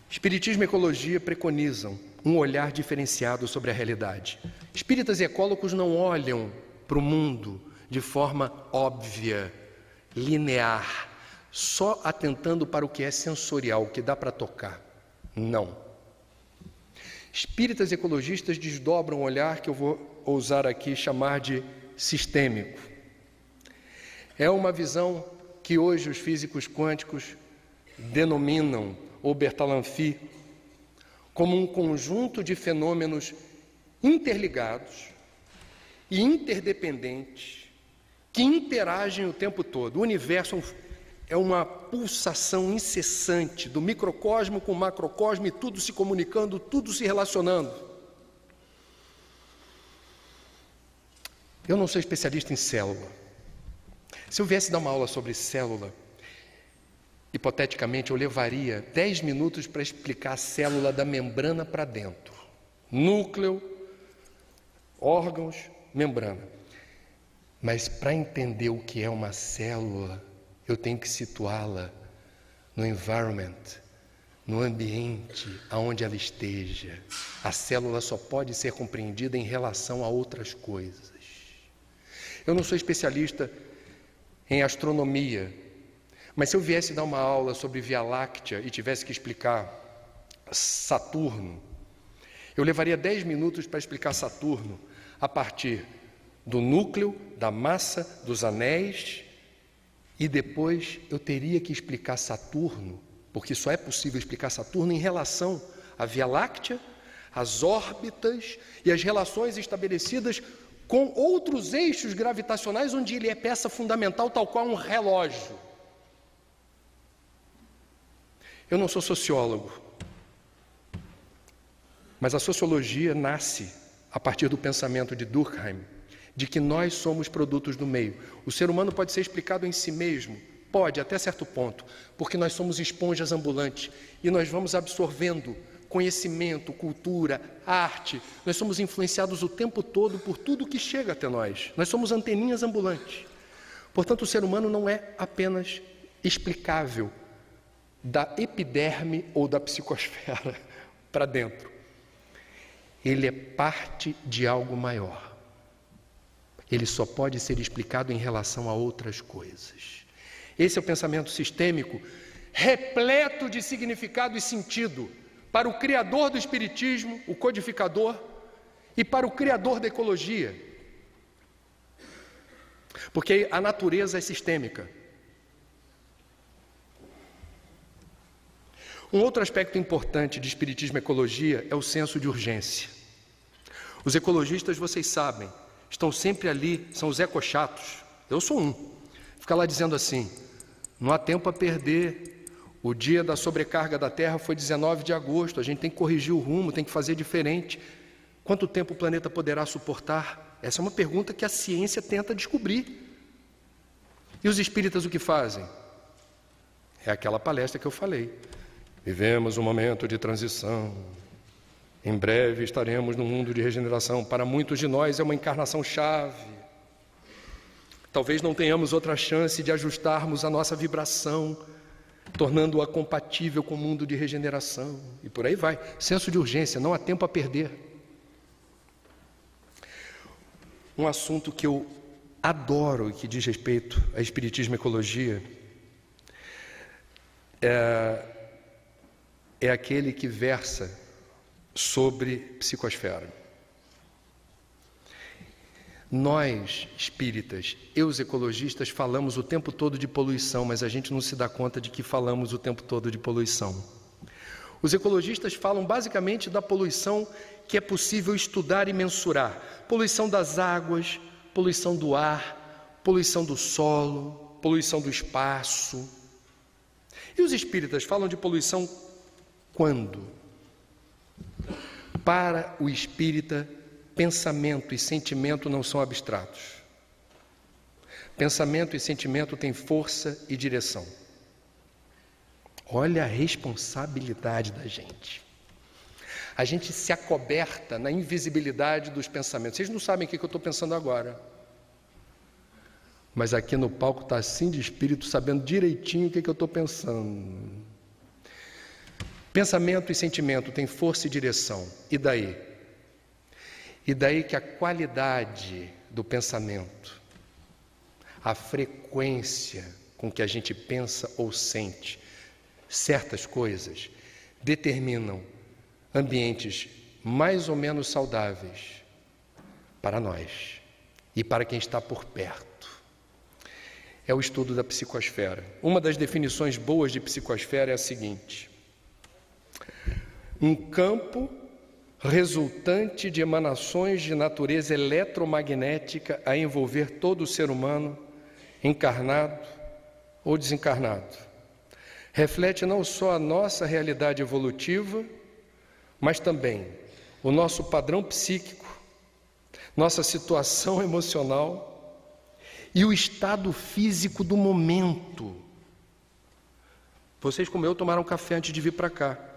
Espiritismo e ecologia preconizam um olhar diferenciado sobre a realidade. Espíritas e ecólogos não olham para o mundo de forma óbvia, linear, só atentando para o que é sensorial, o que dá para tocar. Não. Espíritas e ecologistas desdobram um olhar que eu vou ousar aqui chamar de sistêmico. É uma visão que hoje os físicos quânticos denominam, ou Bertalanffy, como um conjunto de fenômenos interligados e interdependentes que interagem o tempo todo. O universo é uma pulsação incessante do microcosmo com o macrocosmo e tudo se comunicando, tudo se relacionando. Eu não sou especialista em célula. Se eu viesse dar uma aula sobre célula, hipoteticamente eu levaria 10 minutos para explicar a célula da membrana para dentro. Núcleo, órgãos, membrana. Mas para entender o que é uma célula, eu tenho que situá-la no environment, no ambiente aonde ela esteja. A célula só pode ser compreendida em relação a outras coisas. Eu não sou especialista em astronomia, mas se eu viesse dar uma aula sobre Via Láctea e tivesse que explicar Saturno, eu levaria 10 minutos para explicar Saturno a partir do núcleo, da massa, dos anéis E depois eu teria que explicar Saturno, porque só é possível explicar Saturno em relação à Via Láctea, às órbitas e as relações estabelecidas com outros eixos gravitacionais, onde ele é peça fundamental, tal qual um relógio. Eu não sou sociólogo, mas a sociologia nasce a partir do pensamento de Durkheim, de que nós somos produtos do meio. O ser humano pode ser explicado em si mesmo, pode até certo ponto, porque nós somos esponjas ambulantes e nós vamos absorvendo conhecimento, cultura, arte. Nós somos influenciados o tempo todo por tudo que chega até nós. Nós somos anteninhas ambulantes. Portanto, o ser humano não é apenas explicável da epiderme ou da psicosfera para dentro. Ele é parte de algo maior. Ele só pode ser explicado em relação a outras coisas. Esse é o pensamento sistêmico, repleto de significado e sentido para o criador do espiritismo, o codificador, e para o criador da ecologia. Porque a natureza é sistêmica. Um outro aspecto importante de espiritismo e ecologia é o senso de urgência. Os ecologistas, vocês sabem, estão sempre ali, são os ecochatos. Eu sou um. Fica lá dizendo assim, não há tempo a perder. O dia da sobrecarga da Terra foi 19 de agosto, a gente tem que corrigir o rumo, tem que fazer diferente. Quanto tempo o planeta poderá suportar? Essa é uma pergunta que a ciência tenta descobrir. E os espíritas o que fazem? É aquela palestra que eu falei. Vivemos um momento de transição. Em breve estaremos num mundo de regeneração. Para muitos de nós é uma encarnação-chave. Talvez não tenhamos outra chance de ajustarmos a nossa vibração, tornando-a compatível com o mundo de regeneração. E por aí vai. Senso de urgência, não há tempo a perder. Um assunto que eu adoro e que diz respeito a espiritismo e ecologia é aquele que versa sobre psicosfera. Nós, espíritas, e os ecologistas, falamos o tempo todo de poluição, mas a gente não se dá conta de que falamos o tempo todo de poluição. Os ecologistas falam basicamente da poluição que é possível estudar e mensurar. Poluição das águas, poluição do ar, poluição do solo, poluição do espaço. E os espíritas falam de poluição quando? Para o espírita, pensamento e sentimento não são abstratos. Pensamento e sentimento têm força e direção. Olha a responsabilidade da gente. A gente se acoberta na invisibilidade dos pensamentos. Vocês não sabem o que eu estou pensando agora. Mas aqui no palco está assim de espírito, sabendo direitinho o que eu estou pensando. Pensamento e sentimento têm força e direção. E daí? E daí que a qualidade do pensamento, a frequência com que a gente pensa ou sente certas coisas, determinam ambientes mais ou menos saudáveis para nós e para quem está por perto. É o estudo da psicosfera. Uma das definições boas de psicosfera é a seguinte: um campo resultante de emanações de natureza eletromagnética a envolver todo o ser humano, encarnado ou desencarnado. Reflete não só a nossa realidade evolutiva, mas também o nosso padrão psíquico, nossa situação emocional e o estado físico do momento. Vocês, como eu, tomaram café antes de vir para cá.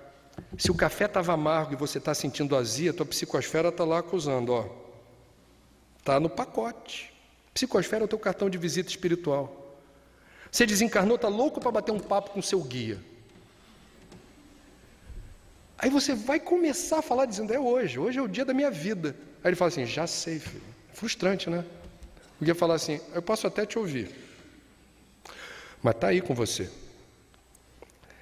Se o café estava amargo e você está sentindo azia, tua psicosfera está lá acusando, ó. Está no pacote. Psicosfera é o teu cartão de visita espiritual. Você desencarnou, está louco para bater um papo com o seu guia. Aí você vai começar a falar dizendo, hoje é o dia da minha vida. Aí ele fala assim, já sei, filho. Frustrante, né? O guia fala assim, eu posso até te ouvir, mas está aí com você.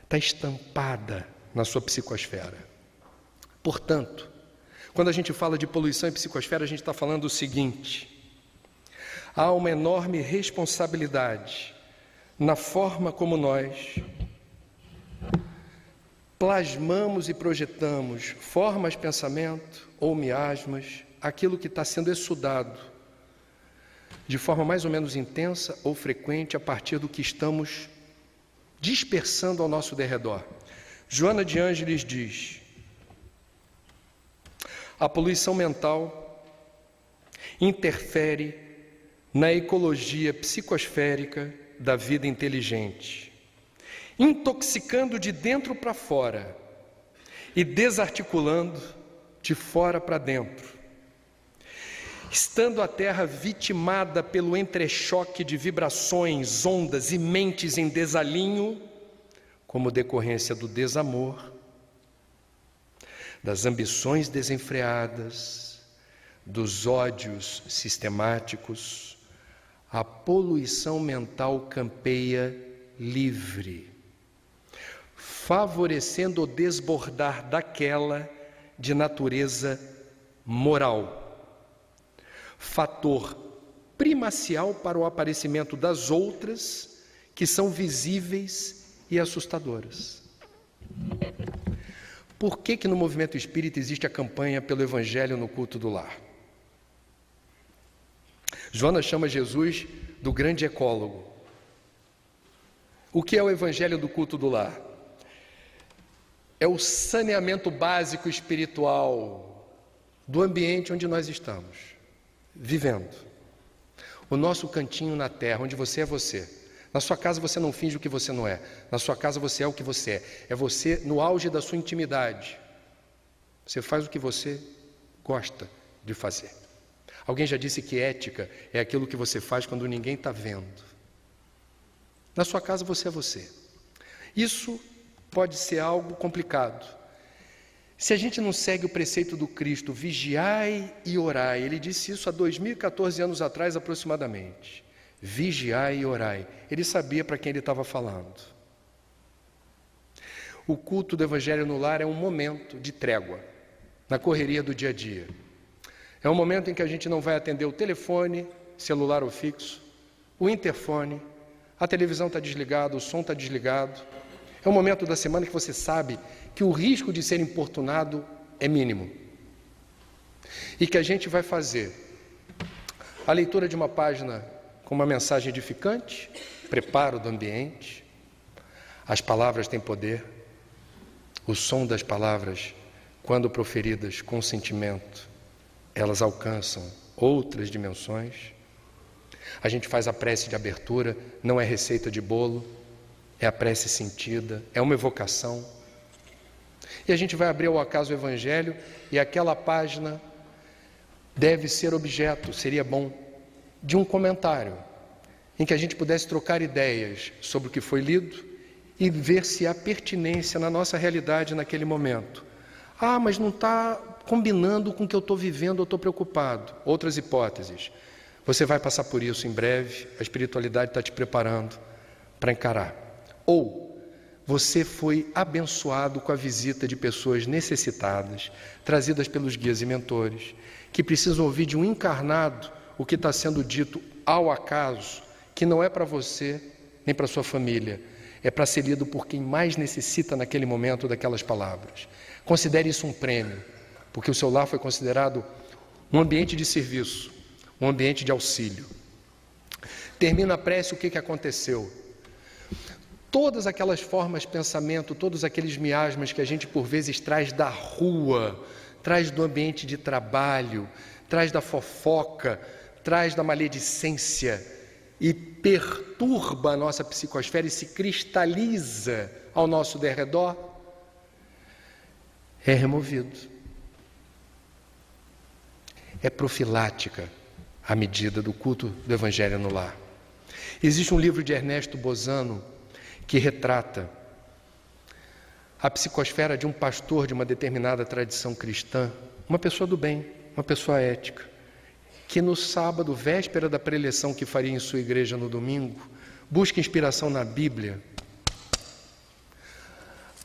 Está estampada na sua psicosfera. Portanto, quando a gente fala de poluição e psicosfera, a gente está falando o seguinte: há uma enorme responsabilidade na forma como nós plasmamos e projetamos formas, pensamento ou miasmas, aquilo que está sendo estudado de forma mais ou menos intensa ou frequente a partir do que estamos dispersando ao nosso derredor. Joana de Ângeles diz: a poluição mental interfere na ecologia psicosférica da vida inteligente, intoxicando de dentro para fora e desarticulando de fora para dentro, estando a Terra vitimada pelo entrechoque de vibrações, ondas e mentes em desalinho, como decorrência do desamor, das ambições desenfreadas, dos ódios sistemáticos, a poluição mental campeia livre, favorecendo o desbordar daquela de natureza moral, fator primacial para o aparecimento das outras que são visíveis e assustadoras. Por que no movimento espírita existe a campanha pelo Evangelho no culto do lar? Joana chama Jesus do grande ecólogo. O que é o Evangelho do culto do lar? É o saneamento básico espiritual do ambiente onde nós estamos vivendo. O nosso cantinho na terra, onde você é você. Na sua casa você não finge o que você não é. Na sua casa você é o que você é. É você no auge da sua intimidade. Você faz o que você gosta de fazer. Alguém já disse que ética é aquilo que você faz quando ninguém está vendo. Na sua casa você é você. Isso pode ser algo complicado. Se a gente não segue o preceito do Cristo, vigiai e orai, ele disse isso há 2014 anos atrás aproximadamente. Vigiai e orai. Ele sabia para quem ele estava falando. O culto do Evangelho no lar é um momento de trégua, na correria do dia a dia. É um momento em que a gente não vai atender o telefone, celular ou fixo, o interfone, a televisão está desligada, o som está desligado. É um momento da semana que você sabe que o risco de ser importunado é mínimo. E que a gente vai fazer a leitura de uma página com uma mensagem edificante, preparo do ambiente. As palavras têm poder. O som das palavras, quando proferidas com sentimento, elas alcançam outras dimensões. A gente faz a prece de abertura, não é receita de bolo, é a prece sentida, é uma evocação. E a gente vai abrir ao acaso o Evangelho e aquela página deve ser objeto, seria bom, de um comentário, em que a gente pudesse trocar ideias sobre o que foi lido e ver se há pertinência na nossa realidade naquele momento. Ah, mas não está combinando com o que eu estou vivendo, eu estou preocupado. Outras hipóteses. Você vai passar por isso em breve, a espiritualidade está te preparando para encarar. Ou você foi abençoado com a visita de pessoas necessitadas, trazidas pelos guias e mentores, que precisam ouvir de um encarnado o que está sendo dito ao acaso, que não é para você nem para sua família, é para ser lido por quem mais necessita naquele momento daquelas palavras. Considere isso um prêmio, porque o seu lar foi considerado um ambiente de serviço, um ambiente de auxílio. Termina a prece, o que aconteceu? Todas aquelas formas de pensamento, todos aqueles miasmas que a gente por vezes traz da rua, traz do ambiente de trabalho, traz da fofoca, traz da maledicência e perturba a nossa psicosfera e se cristaliza ao nosso derredor, é removido. É profilática a medida do culto do Evangelho no lar. Existe um livro de Ernesto Bozano que retrata a psicosfera de um pastor de uma determinada tradição cristã, uma pessoa do bem, uma pessoa ética, que no sábado, véspera da preleção que faria em sua igreja no domingo, busca inspiração na Bíblia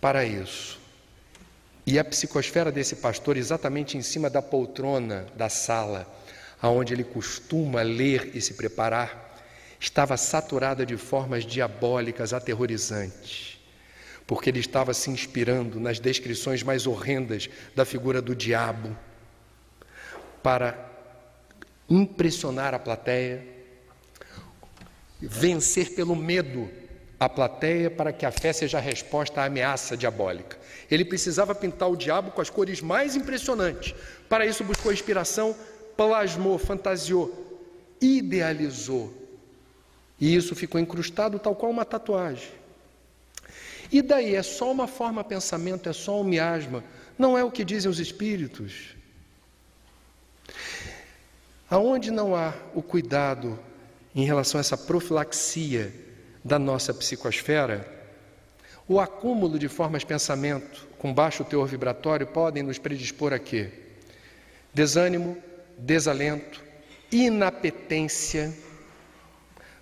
para isso. E a psicosfera desse pastor, exatamente em cima da poltrona da sala, aonde ele costuma ler e se preparar, estava saturada de formas diabólicas aterrorizantes, porque ele estava se inspirando nas descrições mais horrendas da figura do diabo para impressionar a plateia, vencer pelo medo a plateia para que a fé seja a resposta à ameaça diabólica. Ele precisava pintar o diabo com as cores mais impressionantes. Para isso buscou inspiração, plasmou, fantasiou, idealizou. E isso ficou incrustado tal qual uma tatuagem. E daí? É só uma forma de pensamento, é só um miasma. Não é o que dizem os espíritos. Aonde não há o cuidado em relação a essa profilaxia da nossa psicosfera, o acúmulo de formas de pensamento com baixo teor vibratório podem nos predispor a quê? Desânimo, desalento, inapetência,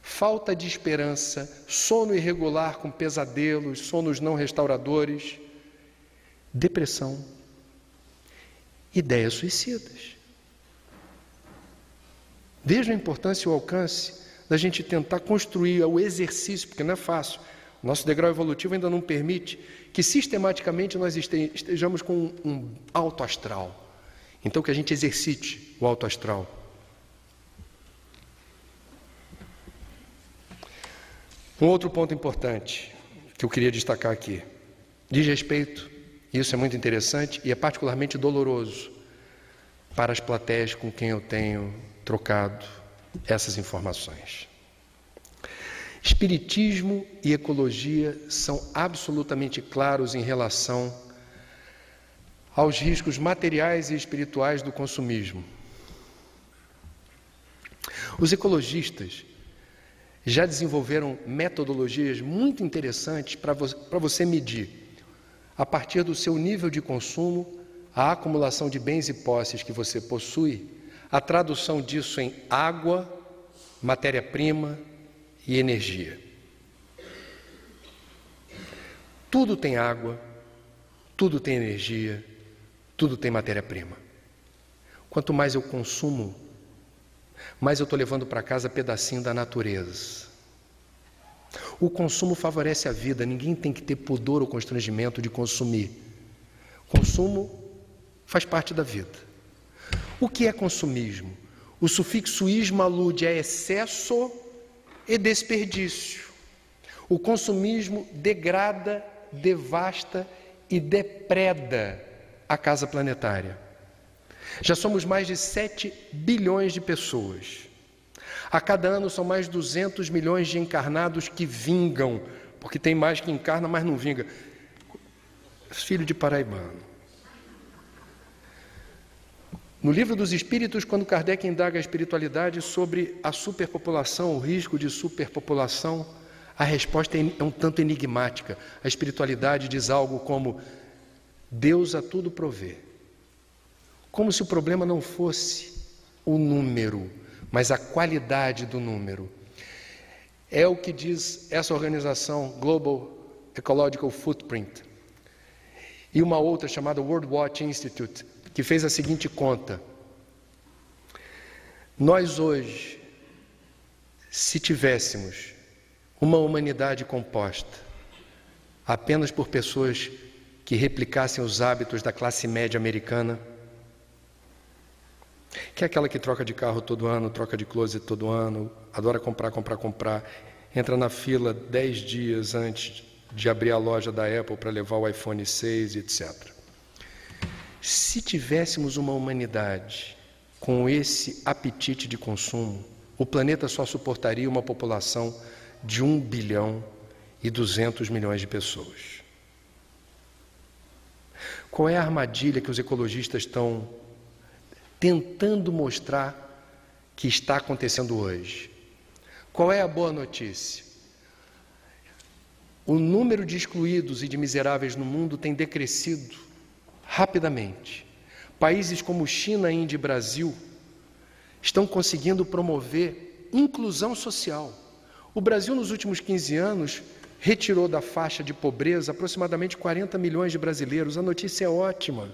falta de esperança, sono irregular com pesadelos, sonos não restauradores, depressão, ideias suicidas. Veja a importância e o alcance da gente tentar construir o exercício, porque não é fácil. O nosso degrau evolutivo ainda não permite que sistematicamente nós estejamos com um alto astral. Então que a gente exercite o alto astral. Um outro ponto importante que eu queria destacar aqui, diz respeito, e isso é muito interessante e é particularmente doloroso para as plateias com quem eu tenho trocado essas informações. Espiritismo e ecologia são absolutamente claros em relação aos riscos materiais e espirituais do consumismo. Os ecologistas já desenvolveram metodologias muito interessantes para você medir, a partir do seu nível de consumo, a acumulação de bens e posses que você possui, a tradução disso em água, matéria-prima e energia. Tudo tem água, tudo tem energia, tudo tem matéria-prima. Quanto mais eu consumo, mais eu estou levando para casa pedacinho da natureza. O consumo favorece a vida, ninguém tem que ter pudor ou constrangimento de consumir. Consumo faz parte da vida. O que é consumismo? O sufixo ismo alude a excesso e desperdício. O consumismo degrada, devasta e depreda a casa planetária. Já somos mais de 7 bilhões de pessoas. A cada ano são mais 200 milhões de encarnados que vingam, porque tem mais que encarna, mas não vinga. Filho de paraibano. No Livro dos Espíritos, quando Kardec indaga a espiritualidade sobre a superpopulação, o risco de superpopulação, a resposta é um tanto enigmática. A espiritualidade diz algo como: Deus a tudo provê. Como se o problema não fosse o número, mas a qualidade do número. É o que diz essa organização Global Ecological Footprint e uma outra chamada World Watch Institute, que fez a seguinte conta: nós hoje, se tivéssemos uma humanidade composta apenas por pessoas que replicassem os hábitos da classe média americana, que é aquela que troca de carro todo ano, troca de closet todo ano, adora comprar, entra na fila 10 dias antes de abrir a loja da Apple para levar o iPhone 6, etc. Se tivéssemos uma humanidade com esse apetite de consumo, o planeta só suportaria uma população de 1 bilhão e 200 milhões de pessoas. Qual é a armadilha que os ecologistas estão tentando mostrar que está acontecendo hoje? Qual é a boa notícia? O número de excluídos e de miseráveis no mundo tem decrescido rapidamente. Países como China, Índia e Brasil estão conseguindo promover inclusão social. O Brasil, nos últimos 15 anos, retirou da faixa de pobreza aproximadamente 40 milhões de brasileiros. A notícia é ótima.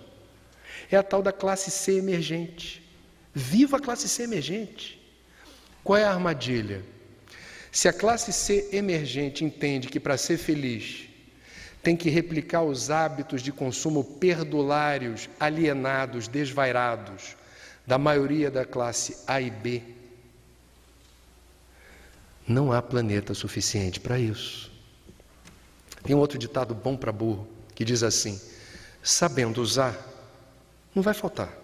É a tal da classe C emergente. Viva a classe C emergente! Qual é a armadilha? Se a classe C emergente entende que para ser feliz tem que replicar os hábitos de consumo perdulários, alienados, desvairados da maioria da classe A e B, não há planeta suficiente para isso. Tem um outro ditado bom para burro, que diz assim: sabendo usar, não vai faltar.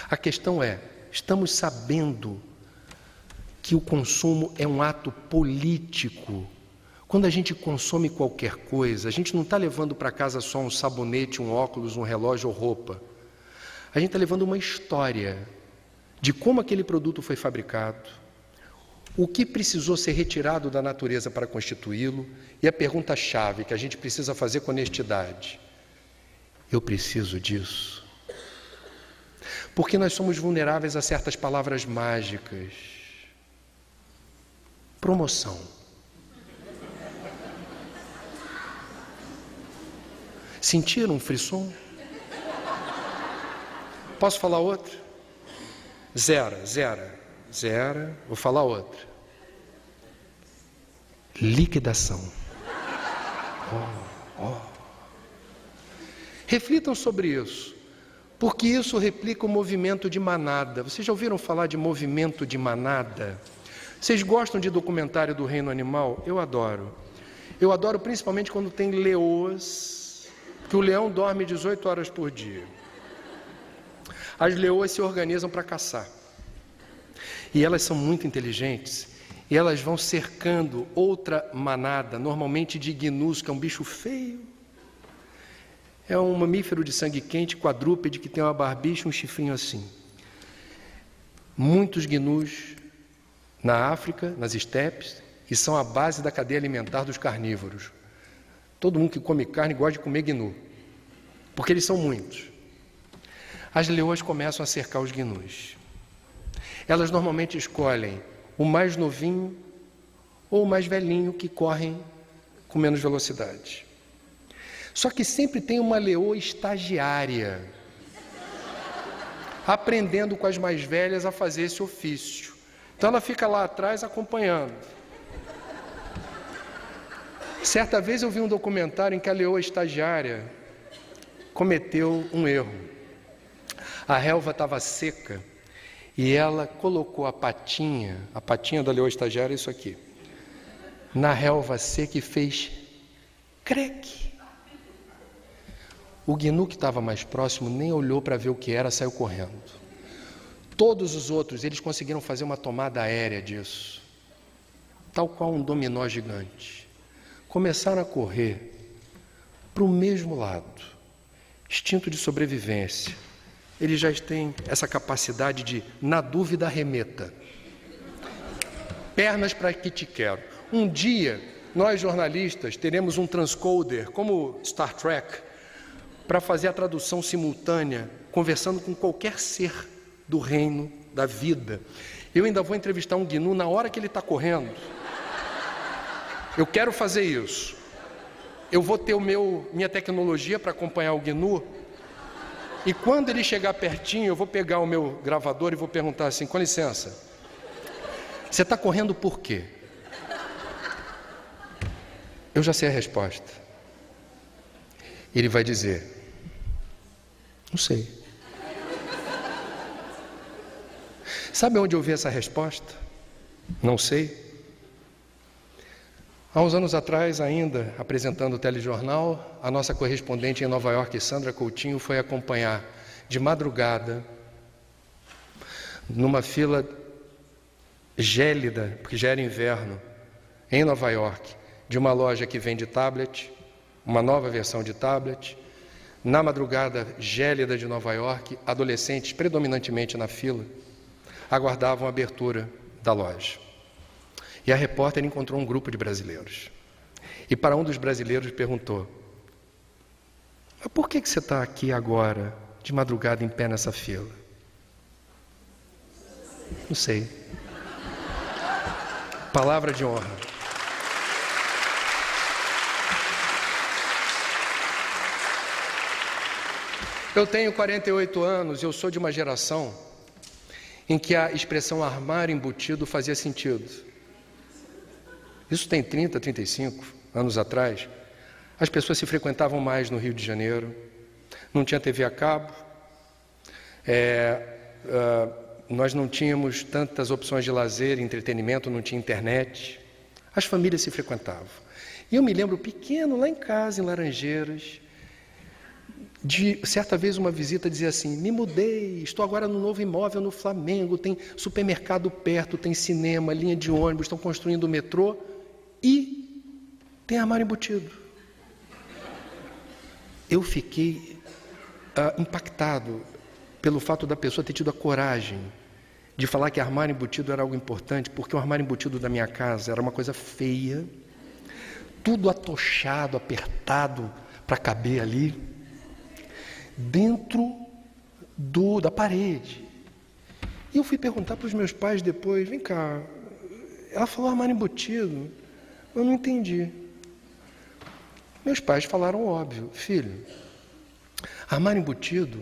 A questão é, estamos sabendo que o consumo é um ato político. Quando a gente consome qualquer coisa, a gente não está levando para casa só um sabonete, um óculos, um relógio ou roupa. A gente está levando uma história de como aquele produto foi fabricado, o que precisou ser retirado da natureza para constituí-lo, e a pergunta-chave que a gente precisa fazer com honestidade: eu preciso disso? Porque nós somos vulneráveis a certas palavras mágicas. Promoção. Sentiram um frisson? Posso falar outra? Zera. Vou falar outra. Liquidação. Reflitam sobre isso, porque isso replica o movimento de manada. Vocês já ouviram falar de movimento de manada? Vocês gostam de documentário do reino animal? Eu adoro. Eu adoro principalmente quando tem leoas, que o leão dorme 18 horas por dia. As leoas se organizam para caçar. E elas são muito inteligentes. E elas vão cercando outra manada, normalmente de gnus, que é um bicho feio. É um mamífero de sangue quente, quadrúpede, que tem uma barbicha e um chifrinho assim. Muitos gnus na África, nas estepes, e são a base da cadeia alimentar dos carnívoros. Todo mundo que come carne gosta de comer gnu, porque eles são muitos. As leoas começam a cercar os gnus. Elas normalmente escolhem o mais novinho ou o mais velhinho, que correm com menos velocidade. Só que sempre tem uma leoa estagiária, aprendendo com as mais velhas a fazer esse ofício. Então ela fica lá atrás acompanhando. Certa vez eu vi um documentário em que a leoa estagiária cometeu um erro. A relva estava seca e ela colocou a patinha da leoa estagiária, isso aqui, na relva seca e fez creque. O gnu que estava mais próximo nem olhou para ver o que era, saiu correndo. Todos os outros, eles conseguiram fazer uma tomada aérea disso, tal qual um dominó gigante. Começaram a correr para o mesmo lado, instinto de sobrevivência. Eles já têm essa capacidade de, na dúvida, arremeta. Pernas para que te quero. Um dia, nós jornalistas teremos um transcoder, como Star Trek, para fazer a tradução simultânea, conversando com qualquer ser do reino da vida. Eu ainda vou entrevistar um gnu na hora que ele está correndo. Eu quero fazer isso. Eu vou ter minha tecnologia para acompanhar o gnu. E quando ele chegar pertinho, eu vou pegar o meu gravador e vou perguntar assim: com licença, você está correndo por quê? Eu já sei a resposta. Ele vai dizer: não sei. Sabe onde eu vi essa resposta? Não sei. Há uns anos atrás, ainda apresentando o telejornal, a nossa correspondente em Nova York, Sandra Coutinho, foi acompanhar de madrugada, numa fila gélida, porque já era inverno, em Nova York, de uma loja que vende tablet, uma nova versão de tablet. Na madrugada gélida de Nova York, adolescentes, predominantemente na fila, aguardavam a abertura da loja. E a repórter encontrou um grupo de brasileiros. E para um dos brasileiros perguntou: mas por que você está aqui agora, de madrugada, em pé nessa fila? Não sei. Palavra de honra. Eu tenho 48 anos e eu sou de uma geração em que a expressão armário embutido fazia sentido. isso tem 30, 35 anos atrás, as pessoas se frequentavam mais no Rio de Janeiro, não tinha TV a cabo, nós não tínhamos tantas opções de lazer e entretenimento, não tinha internet, as famílias se frequentavam. E eu me lembro pequeno, lá em casa, em Laranjeiras, de certa vez uma visita dizia assim: me mudei, estou agora no novo imóvel no Flamengo, tem supermercado perto, tem cinema, linha de ônibus, estão construindo o metrô e tem armário embutido. Eu fiquei impactado pelo fato da pessoa ter tido a coragem de falar que armário embutido era algo importante, porque o armário embutido da minha casa era uma coisa feia, tudo atochado, apertado para caber ali, dentro da parede. E eu fui perguntar para os meus pais depois: vem cá, ela falou armário embutido, eu não entendi. Meus pais falaram óbvio: filho, armário embutido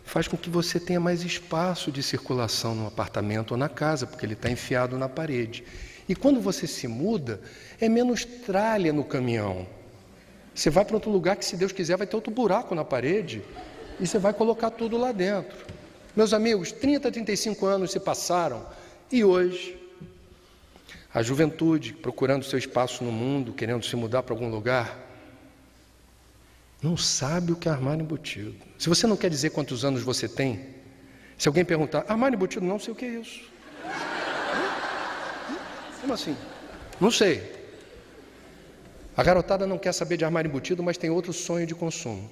faz com que você tenha mais espaço de circulação no apartamento ou na casa, porque ele está enfiado na parede. E quando você se muda, é menos tralha no caminhão. Você vai para outro lugar que, se Deus quiser, vai ter outro buraco na parede e você vai colocar tudo lá dentro. Meus amigos, 30, 35 anos se passaram e hoje a juventude, procurando seu espaço no mundo, querendo se mudar para algum lugar, não sabe o que é armário embutido. Se você não quer dizer quantos anos você tem, se alguém perguntar: armário embutido? Não sei o que é isso. Como assim? Não sei. A garotada não quer saber de armário embutido, mas tem outro sonho de consumo.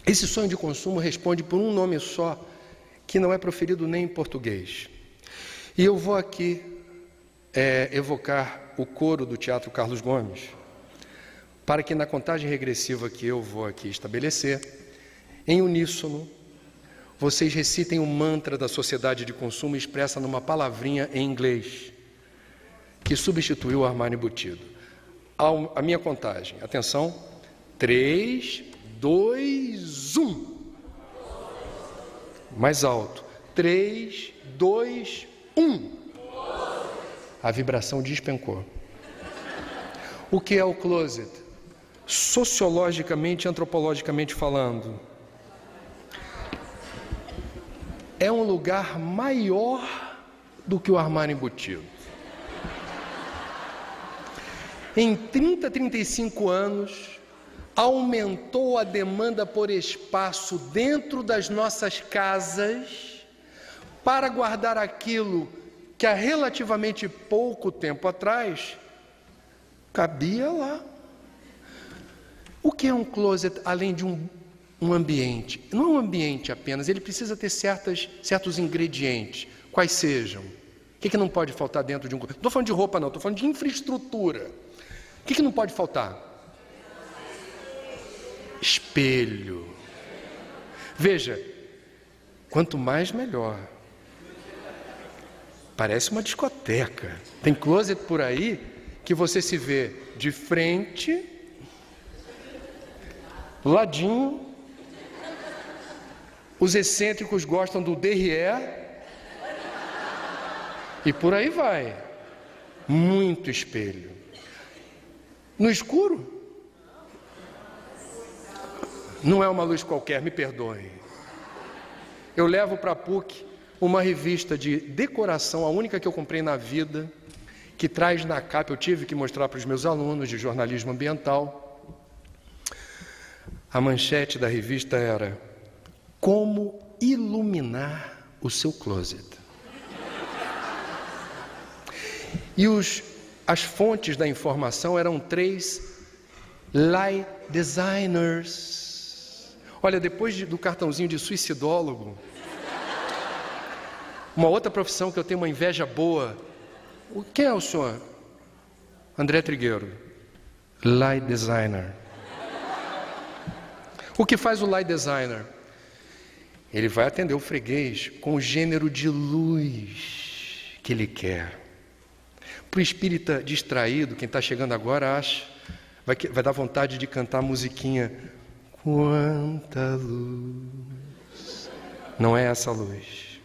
Esse sonho de consumo responde por um nome só, que não é proferido nem em português. E eu vou aqui evocar o coro do Teatro Carlos Gomes, para que na contagem regressiva que eu vou aqui estabelecer, em uníssono, vocês recitem o mantra da sociedade de consumo expressa numa palavrinha em inglês, que substituiu o armário embutido. A minha contagem, atenção: 3, 2, 1. Mais alto: 3, 2, 1. A vibração despencou. O que é o closet? Sociologicamente e antropologicamente falando, é um lugar maior do que o armário embutido. Em 30, 35 anos, aumentou a demanda por espaço dentro das nossas casas para guardar aquilo que há relativamente pouco tempo atrás cabia lá. O que é um closet além de um ambiente? Não é um ambiente apenas, ele precisa ter certos ingredientes. Quais sejam? O que não pode faltar dentro de um closet? Não estou falando de roupa não, estou falando de infraestrutura. O que não pode faltar? Espelho. Veja, quanto mais melhor. Parece uma discoteca. Tem closet por aí que você se vê de frente, ladinho. Os excêntricos gostam do derrière e por aí vai. Muito espelho. No escuro? Não é uma luz qualquer, me perdoem. Eu levo para a PUC uma revista de decoração, a única que eu comprei na vida, que traz na capa, eu tive que mostrar para os meus alunos de jornalismo ambiental. A manchete da revista era: como iluminar o seu closet. E as fontes da informação eram 3 light designers. Olha, depois do cartãozinho de suicidólogo, uma outra profissão que eu tenho uma inveja boa. Quem é o senhor? André Trigueiro, light designer. O que faz o light designer? Ele vai atender o freguês com o gênero de luz que ele quer. Para o espírita distraído, quem está chegando agora vai dar vontade de cantar a musiquinha Quanta luz. Não é essa luz.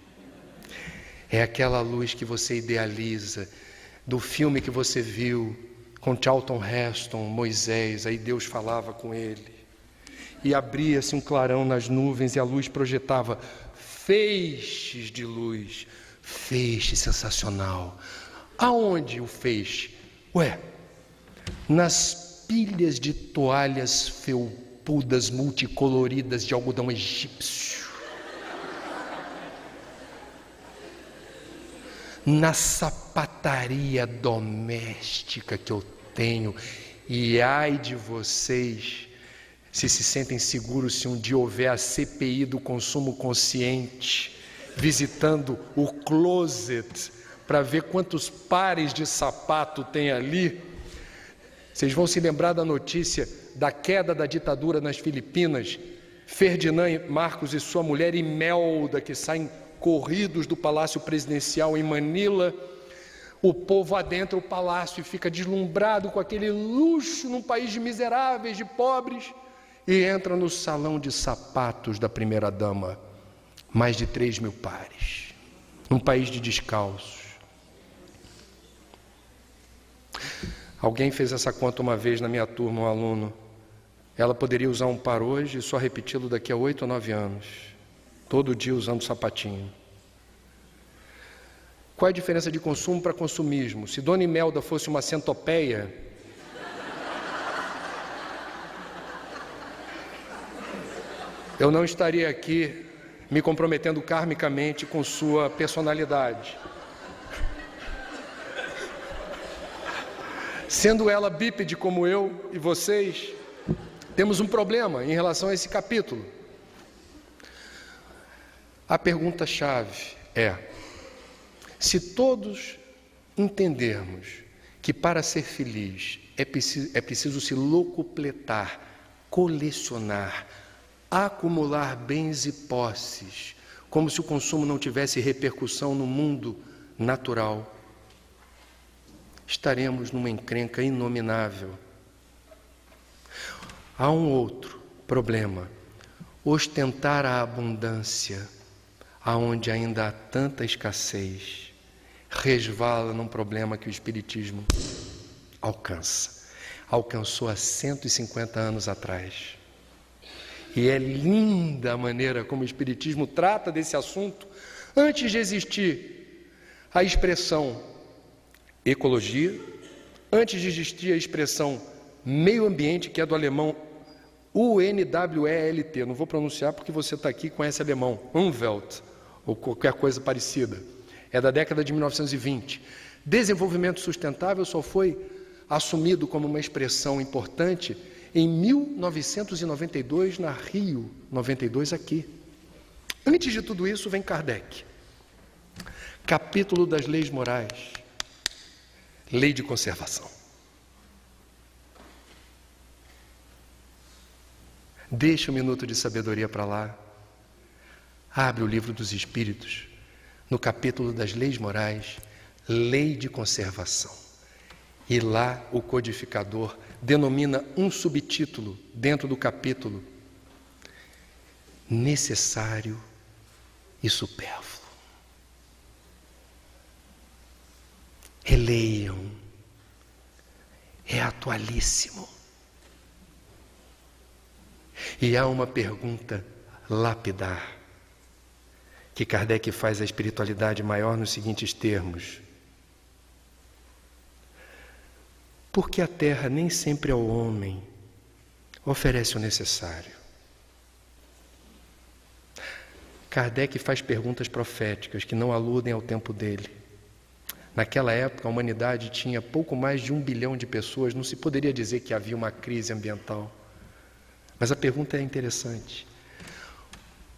É aquela luz que você idealiza, do filme que você viu com Charlton Heston, Moisés, aí Deus falava com ele. E abria-se um clarão nas nuvens e a luz projetava feixes de luz. Feixe sensacional. Aonde o feixe? Nas pilhas de toalhas felpudas multicoloridas de algodão egípcio. Na sapataria doméstica que eu tenho. E ai de vocês se sentem seguros se um dia houver a CPI do consumo consciente, visitando o closet para ver quantos pares de sapato tem ali. Vocês vão se lembrar da notícia da queda da ditadura nas Filipinas. Ferdinand Marcos e sua mulher Imelda, que saem corridos do Palácio Presidencial em Manila. O povo adentra o palácio e fica deslumbrado com aquele luxo num país de miseráveis, de pobres, e entra no salão de sapatos da primeira-dama. Mais de 3.000 pares. Num país de descalços. Alguém fez essa conta uma vez na minha turma, um aluno. Ela poderia usar um par hoje e só repeti-lo daqui a 8 ou 9 anos. Todo dia usando sapatinho. Qual é a diferença de consumo para consumismo? Se Dona Imelda fosse uma centopeia, eu não estaria aqui me comprometendo karmicamente com sua personalidade. Sendo ela bípede como eu e vocês, temos um problema em relação a esse capítulo. A pergunta-chave é: se todos entendermos que para ser feliz é preciso se locupletar, colecionar, acumular bens e posses, como se o consumo não tivesse repercussão no mundo natural, estaremos numa encrenca inominável. Há um outro problema: ostentar a abundância, aonde ainda há tanta escassez, resvala num problema que o Espiritismo alcançou há 150 anos atrás. E é linda a maneira como o Espiritismo trata desse assunto, antes de existir a expressão ecologia, antes de existir a expressão meio ambiente, que é do alemão UNWELT, não vou pronunciar porque você está aqui e conhece alemão, Umwelt, ou qualquer coisa parecida, é da década de 1920. Desenvolvimento sustentável só foi assumido como uma expressão importante em 1992, na Rio 92, aqui. Antes de tudo isso, vem Kardec. Capítulo das leis morais. Lei de conservação. Deixa um minuto de sabedoria para lá. Abre o livro dos Espíritos, no capítulo das leis morais, lei de conservação. E lá o codificador denomina um subtítulo dentro do capítulo: necessário e supérfluo. Releiam, é atualíssimo. E há uma pergunta lapidar que Kardec faz à espiritualidade maior nos seguintes termos: porque a terra nem sempre ao homem oferece o necessário. Kardec faz perguntas proféticas que não aludem ao tempo dele. Naquela época, a humanidade tinha pouco mais de 1 bilhão de pessoas, não se poderia dizer que havia uma crise ambiental. Mas a pergunta é interessante: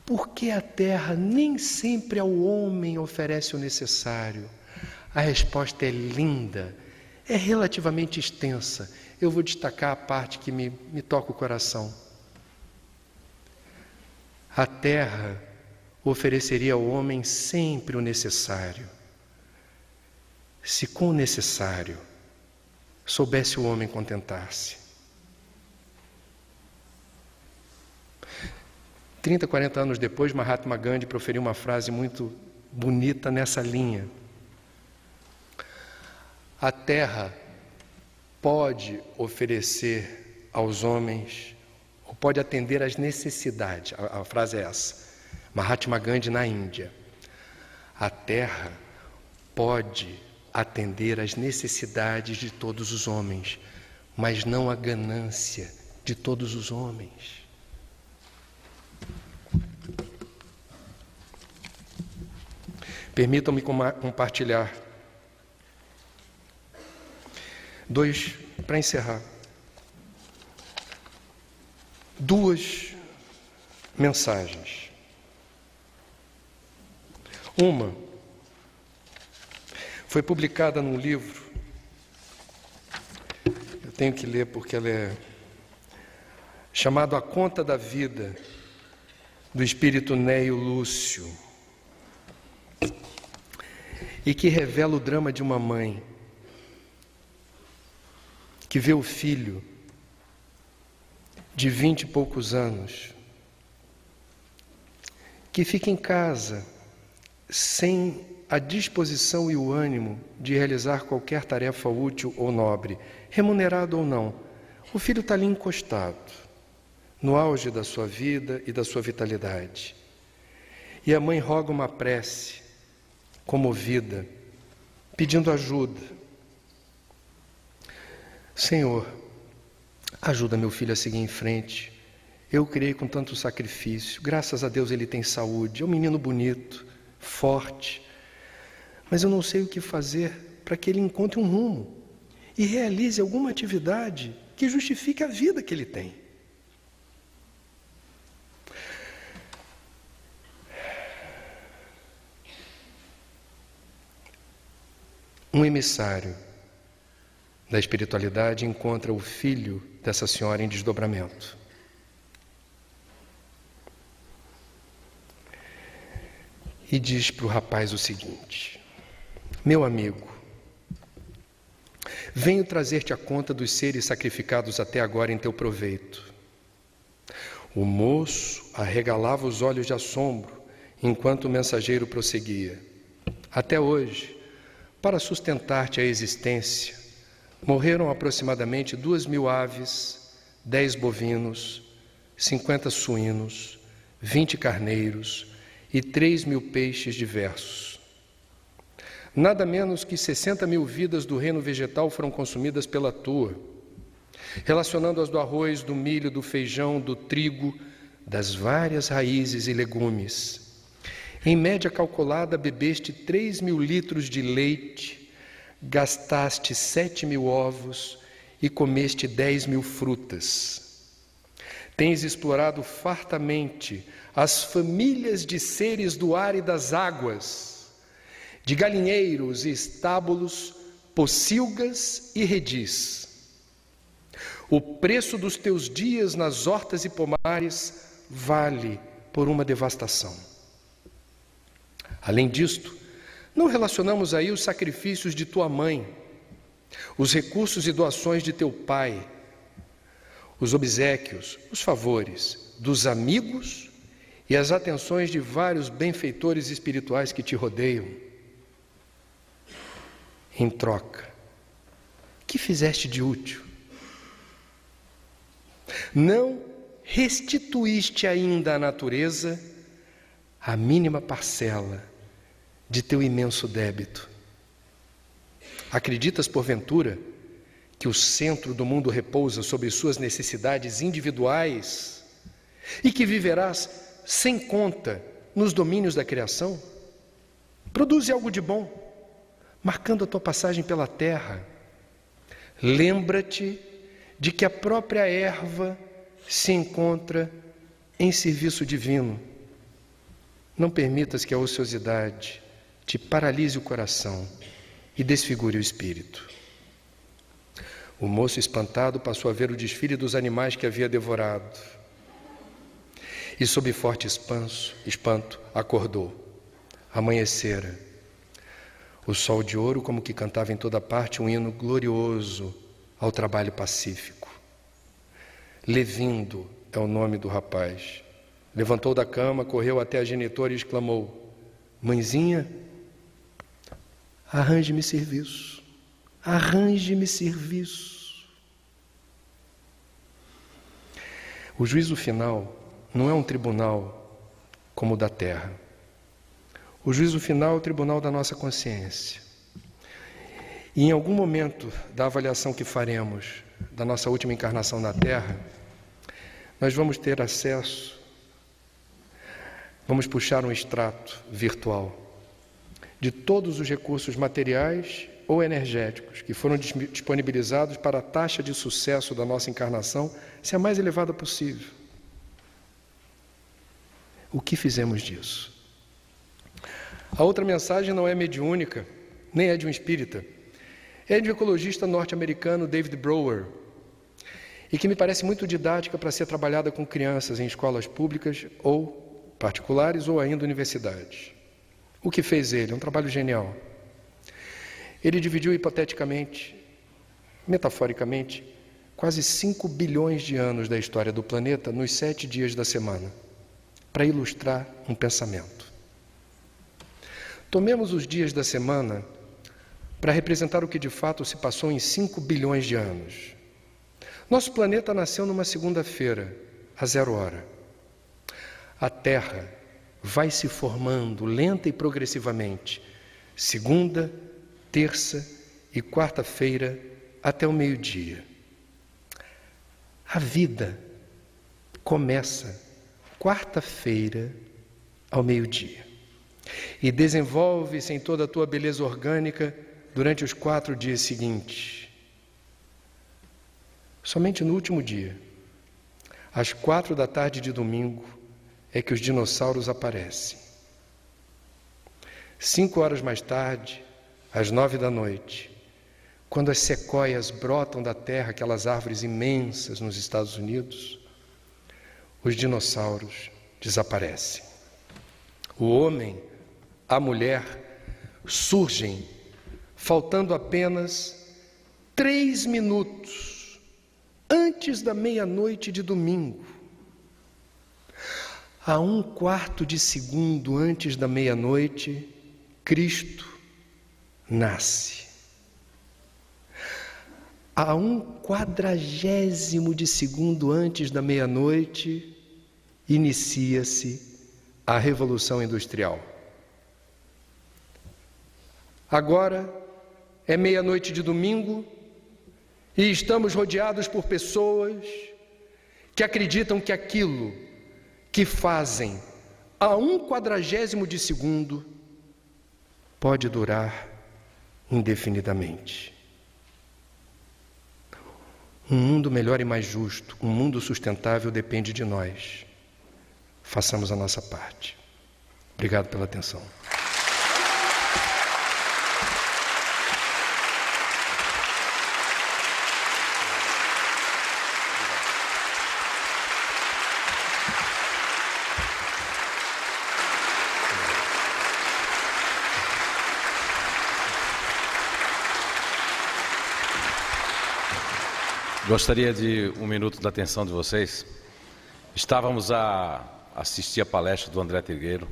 por que a terra nem sempre ao homem oferece o necessário? A resposta é linda, é relativamente extensa. Eu vou destacar a parte que me toca o coração. A terra ofereceria ao homem sempre o necessário, se com o necessário soubesse o homem contentar-se. 30, 40 anos depois, Mahatma Gandhi proferiu uma frase muito bonita nessa linha: a terra pode oferecer aos homens, ou pode atender às necessidades. A frase é essa. Mahatma Gandhi, na Índia. A terra pode atender às necessidades de todos os homens, mas não a ganância de todos os homens. Permitam-me compartilhar para encerrar, duas mensagens. Uma foi publicada num livro, eu tenho que ler porque ela é chamado A Conta da Vida, do espírito Neio Lúcio, e que revela o drama de uma mãe que vê o filho de 20 e poucos anos, que fica em casa sem a disposição e o ânimo de realizar qualquer tarefa útil ou nobre, remunerado ou não. O filho está ali encostado, no auge da sua vida e da sua vitalidade. E a mãe roga uma prece, comovida, pedindo ajuda. Senhor, ajuda meu filho a seguir em frente. Eu o criei com tanto sacrifício. Graças a Deus ele tem saúde. É um menino bonito, forte. Mas eu não sei o que fazer para que ele encontre um rumo e realize alguma atividade que justifique a vida que ele tem. Um emissário da espiritualidade encontra o filho dessa senhora em desdobramento. E diz para o rapaz o seguinte: meu amigo, venho trazer-te a conta dos seres sacrificados até agora em teu proveito. O moço arregalava os olhos de assombro enquanto o mensageiro prosseguia. Até hoje, para sustentar-te a existência, morreram aproximadamente 2.000 aves, 10 bovinos, 50 suínos, 20 carneiros e 3.000 peixes diversos. Nada menos que 60.000 vidas do reino vegetal foram consumidas pela tua, relacionando-as do arroz, do milho, do feijão, do trigo, das várias raízes e legumes. Em média calculada, bebeste 3.000 litros de leite, gastaste 7.000 ovos e comeste 10.000 frutas. Tens explorado fartamente as famílias de seres do ar e das águas, de galinheiros e estábulos, pocilgas e redis. O preço dos teus dias nas hortas e pomares vale por uma devastação. Além disto, não relacionamos aí os sacrifícios de tua mãe, os recursos e doações de teu pai, os obséquios, os favores dos amigos e as atenções de vários benfeitores espirituais que te rodeiam. Em troca, que fizeste de útil? Não restituíste ainda à natureza a mínima parcela de teu imenso débito. Acreditas, porventura, que o centro do mundo repousa sobre suas necessidades individuais e que viverás sem conta nos domínios da criação? Produze algo de bom, marcando a tua passagem pela terra. Lembra-te de que a própria erva se encontra em serviço divino. Não permitas que a ociosidade te paralise o coração e desfigure o espírito. O moço espantado passou a ver o desfile dos animais que havia devorado. E sob forte espanto, acordou. Amanhecera. O sol de ouro como que cantava em toda parte um hino glorioso ao trabalho pacífico. Levindo é o nome do rapaz. Levantou da cama, correu até a genitora e exclamou: mãezinha, arranje-me serviço, arranje-me serviço. O juízo final não é um tribunal como o da terra. O juízo final é o tribunal da nossa consciência. E em algum momento da avaliação que faremos da nossa última encarnação na Terra, nós vamos ter acesso, vamos puxar um extrato virtual de todos os recursos materiais ou energéticos que foram disponibilizados para a taxa de sucesso da nossa encarnação ser a mais elevada possível. O que fizemos disso? A outra mensagem não é mediúnica, nem é de um espírita. É de um ecologista norte-americano, David Brower, e que me parece muito didática para ser trabalhada com crianças em escolas públicas ou particulares ou ainda universidades. O que fez ele? Um trabalho genial. Ele dividiu hipoteticamente, metaforicamente, quase 5 bilhões de anos da história do planeta nos 7 dias da semana, para ilustrar um pensamento. Tomemos os dias da semana para representar o que de fato se passou em 5 bilhões de anos. Nosso planeta nasceu numa segunda-feira, a 0 hora. A Terra vai se formando lenta e progressivamente, segunda, terça e quarta-feira até o meio-dia. A vida começa quarta-feira ao meio-dia e desenvolve-se em toda a tua beleza orgânica durante os 4 dias seguintes. Somente no último dia, às 4 da tarde de domingo, é que os dinossauros aparecem. 5 horas mais tarde, às 9 da noite, quando as sequoias brotam da terra, aquelas árvores imensas nos Estados Unidos, os dinossauros desaparecem. O homem, a mulher, surgem, faltando apenas 3 minutos antes da meia-noite de domingo. A 1/4 de segundo antes da meia-noite, Cristo nasce. A 1/40 de segundo antes da meia-noite, inicia-se a Revolução Industrial. Agora é meia-noite de domingo e estamos rodeados por pessoas que acreditam que aquilo que fazem a 1/40 de segundo pode durar indefinidamente. Um mundo melhor e mais justo, um mundo sustentável depende de nós. Façamos a nossa parte. Obrigado pela atenção. Gostaria de 1 minuto da atenção de vocês. Estávamos a assistir a palestra do André Trigueiro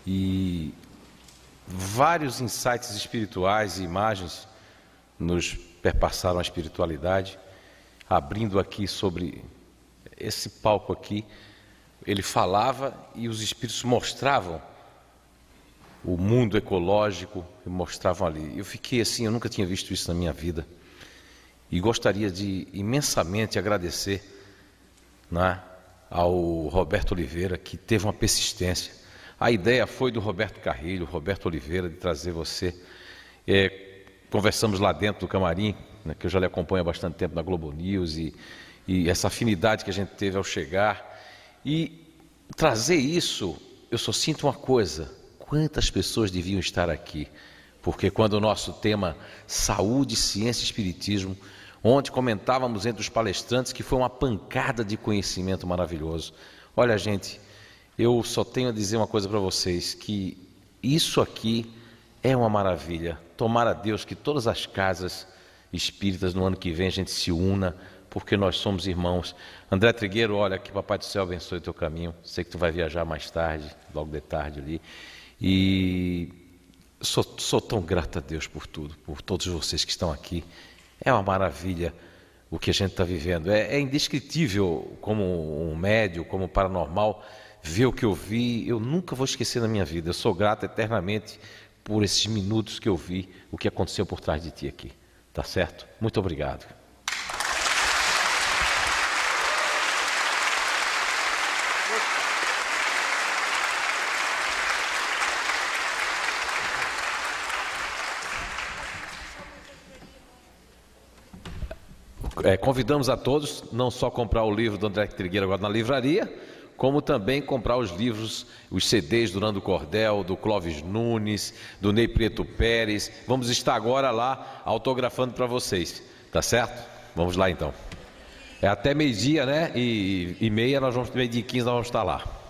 e vários insights espirituais e imagens nos perpassaram a espiritualidade, abrindo aqui sobre esse palco aqui. Ele falava e os espíritos mostravam o mundo ecológico e mostravam ali. Eu fiquei assim, eu nunca tinha visto isso na minha vida. E gostaria de imensamente agradecer, né, ao Roberto Oliveira, que teve uma persistência. A ideia foi do Roberto Carrilho, Roberto Oliveira, de trazer você. Conversamos lá dentro do camarim, né, que eu já lhe acompanho há bastante tempo na Globo News, e essa afinidade que a gente teve ao chegar. E trazer isso, eu só sinto uma coisa: quantas pessoas deviam estar aqui? Porque quando o nosso tema saúde, ciência e espiritismo, ontem comentávamos entre os palestrantes que foi uma pancada de conhecimento maravilhoso. Olha, gente, eu só tenho a dizer uma coisa para vocês, que isso aqui é uma maravilha. Tomara a Deus que todas as casas espíritas no ano que vem a gente se una, porque nós somos irmãos. André Trigueiro, olha, que Papai do Céu abençoe o teu caminho. Sei que tu vai viajar mais tarde, logo de tarde ali. E sou tão grato a Deus por tudo, por todos vocês que estão aqui. É uma maravilha o que a gente está vivendo. É indescritível como um médium, como um paranormal, ver o que eu vi. Eu nunca vou esquecer na minha vida. Eu sou grato eternamente por esses minutos que eu vi o que aconteceu por trás de ti aqui. Tá certo? Muito obrigado. Convidamos a todos, não só comprar o livro do André Trigueiro agora na livraria, como também comprar os livros, os CDs do Nando Cordel, do Clóvis Nunes, do Ney Preto Pérez. Vamos estar agora lá autografando para vocês, tá certo? Vamos lá então. É até meio-dia, né? E meia, meio-dia e 15 nós vamos estar lá.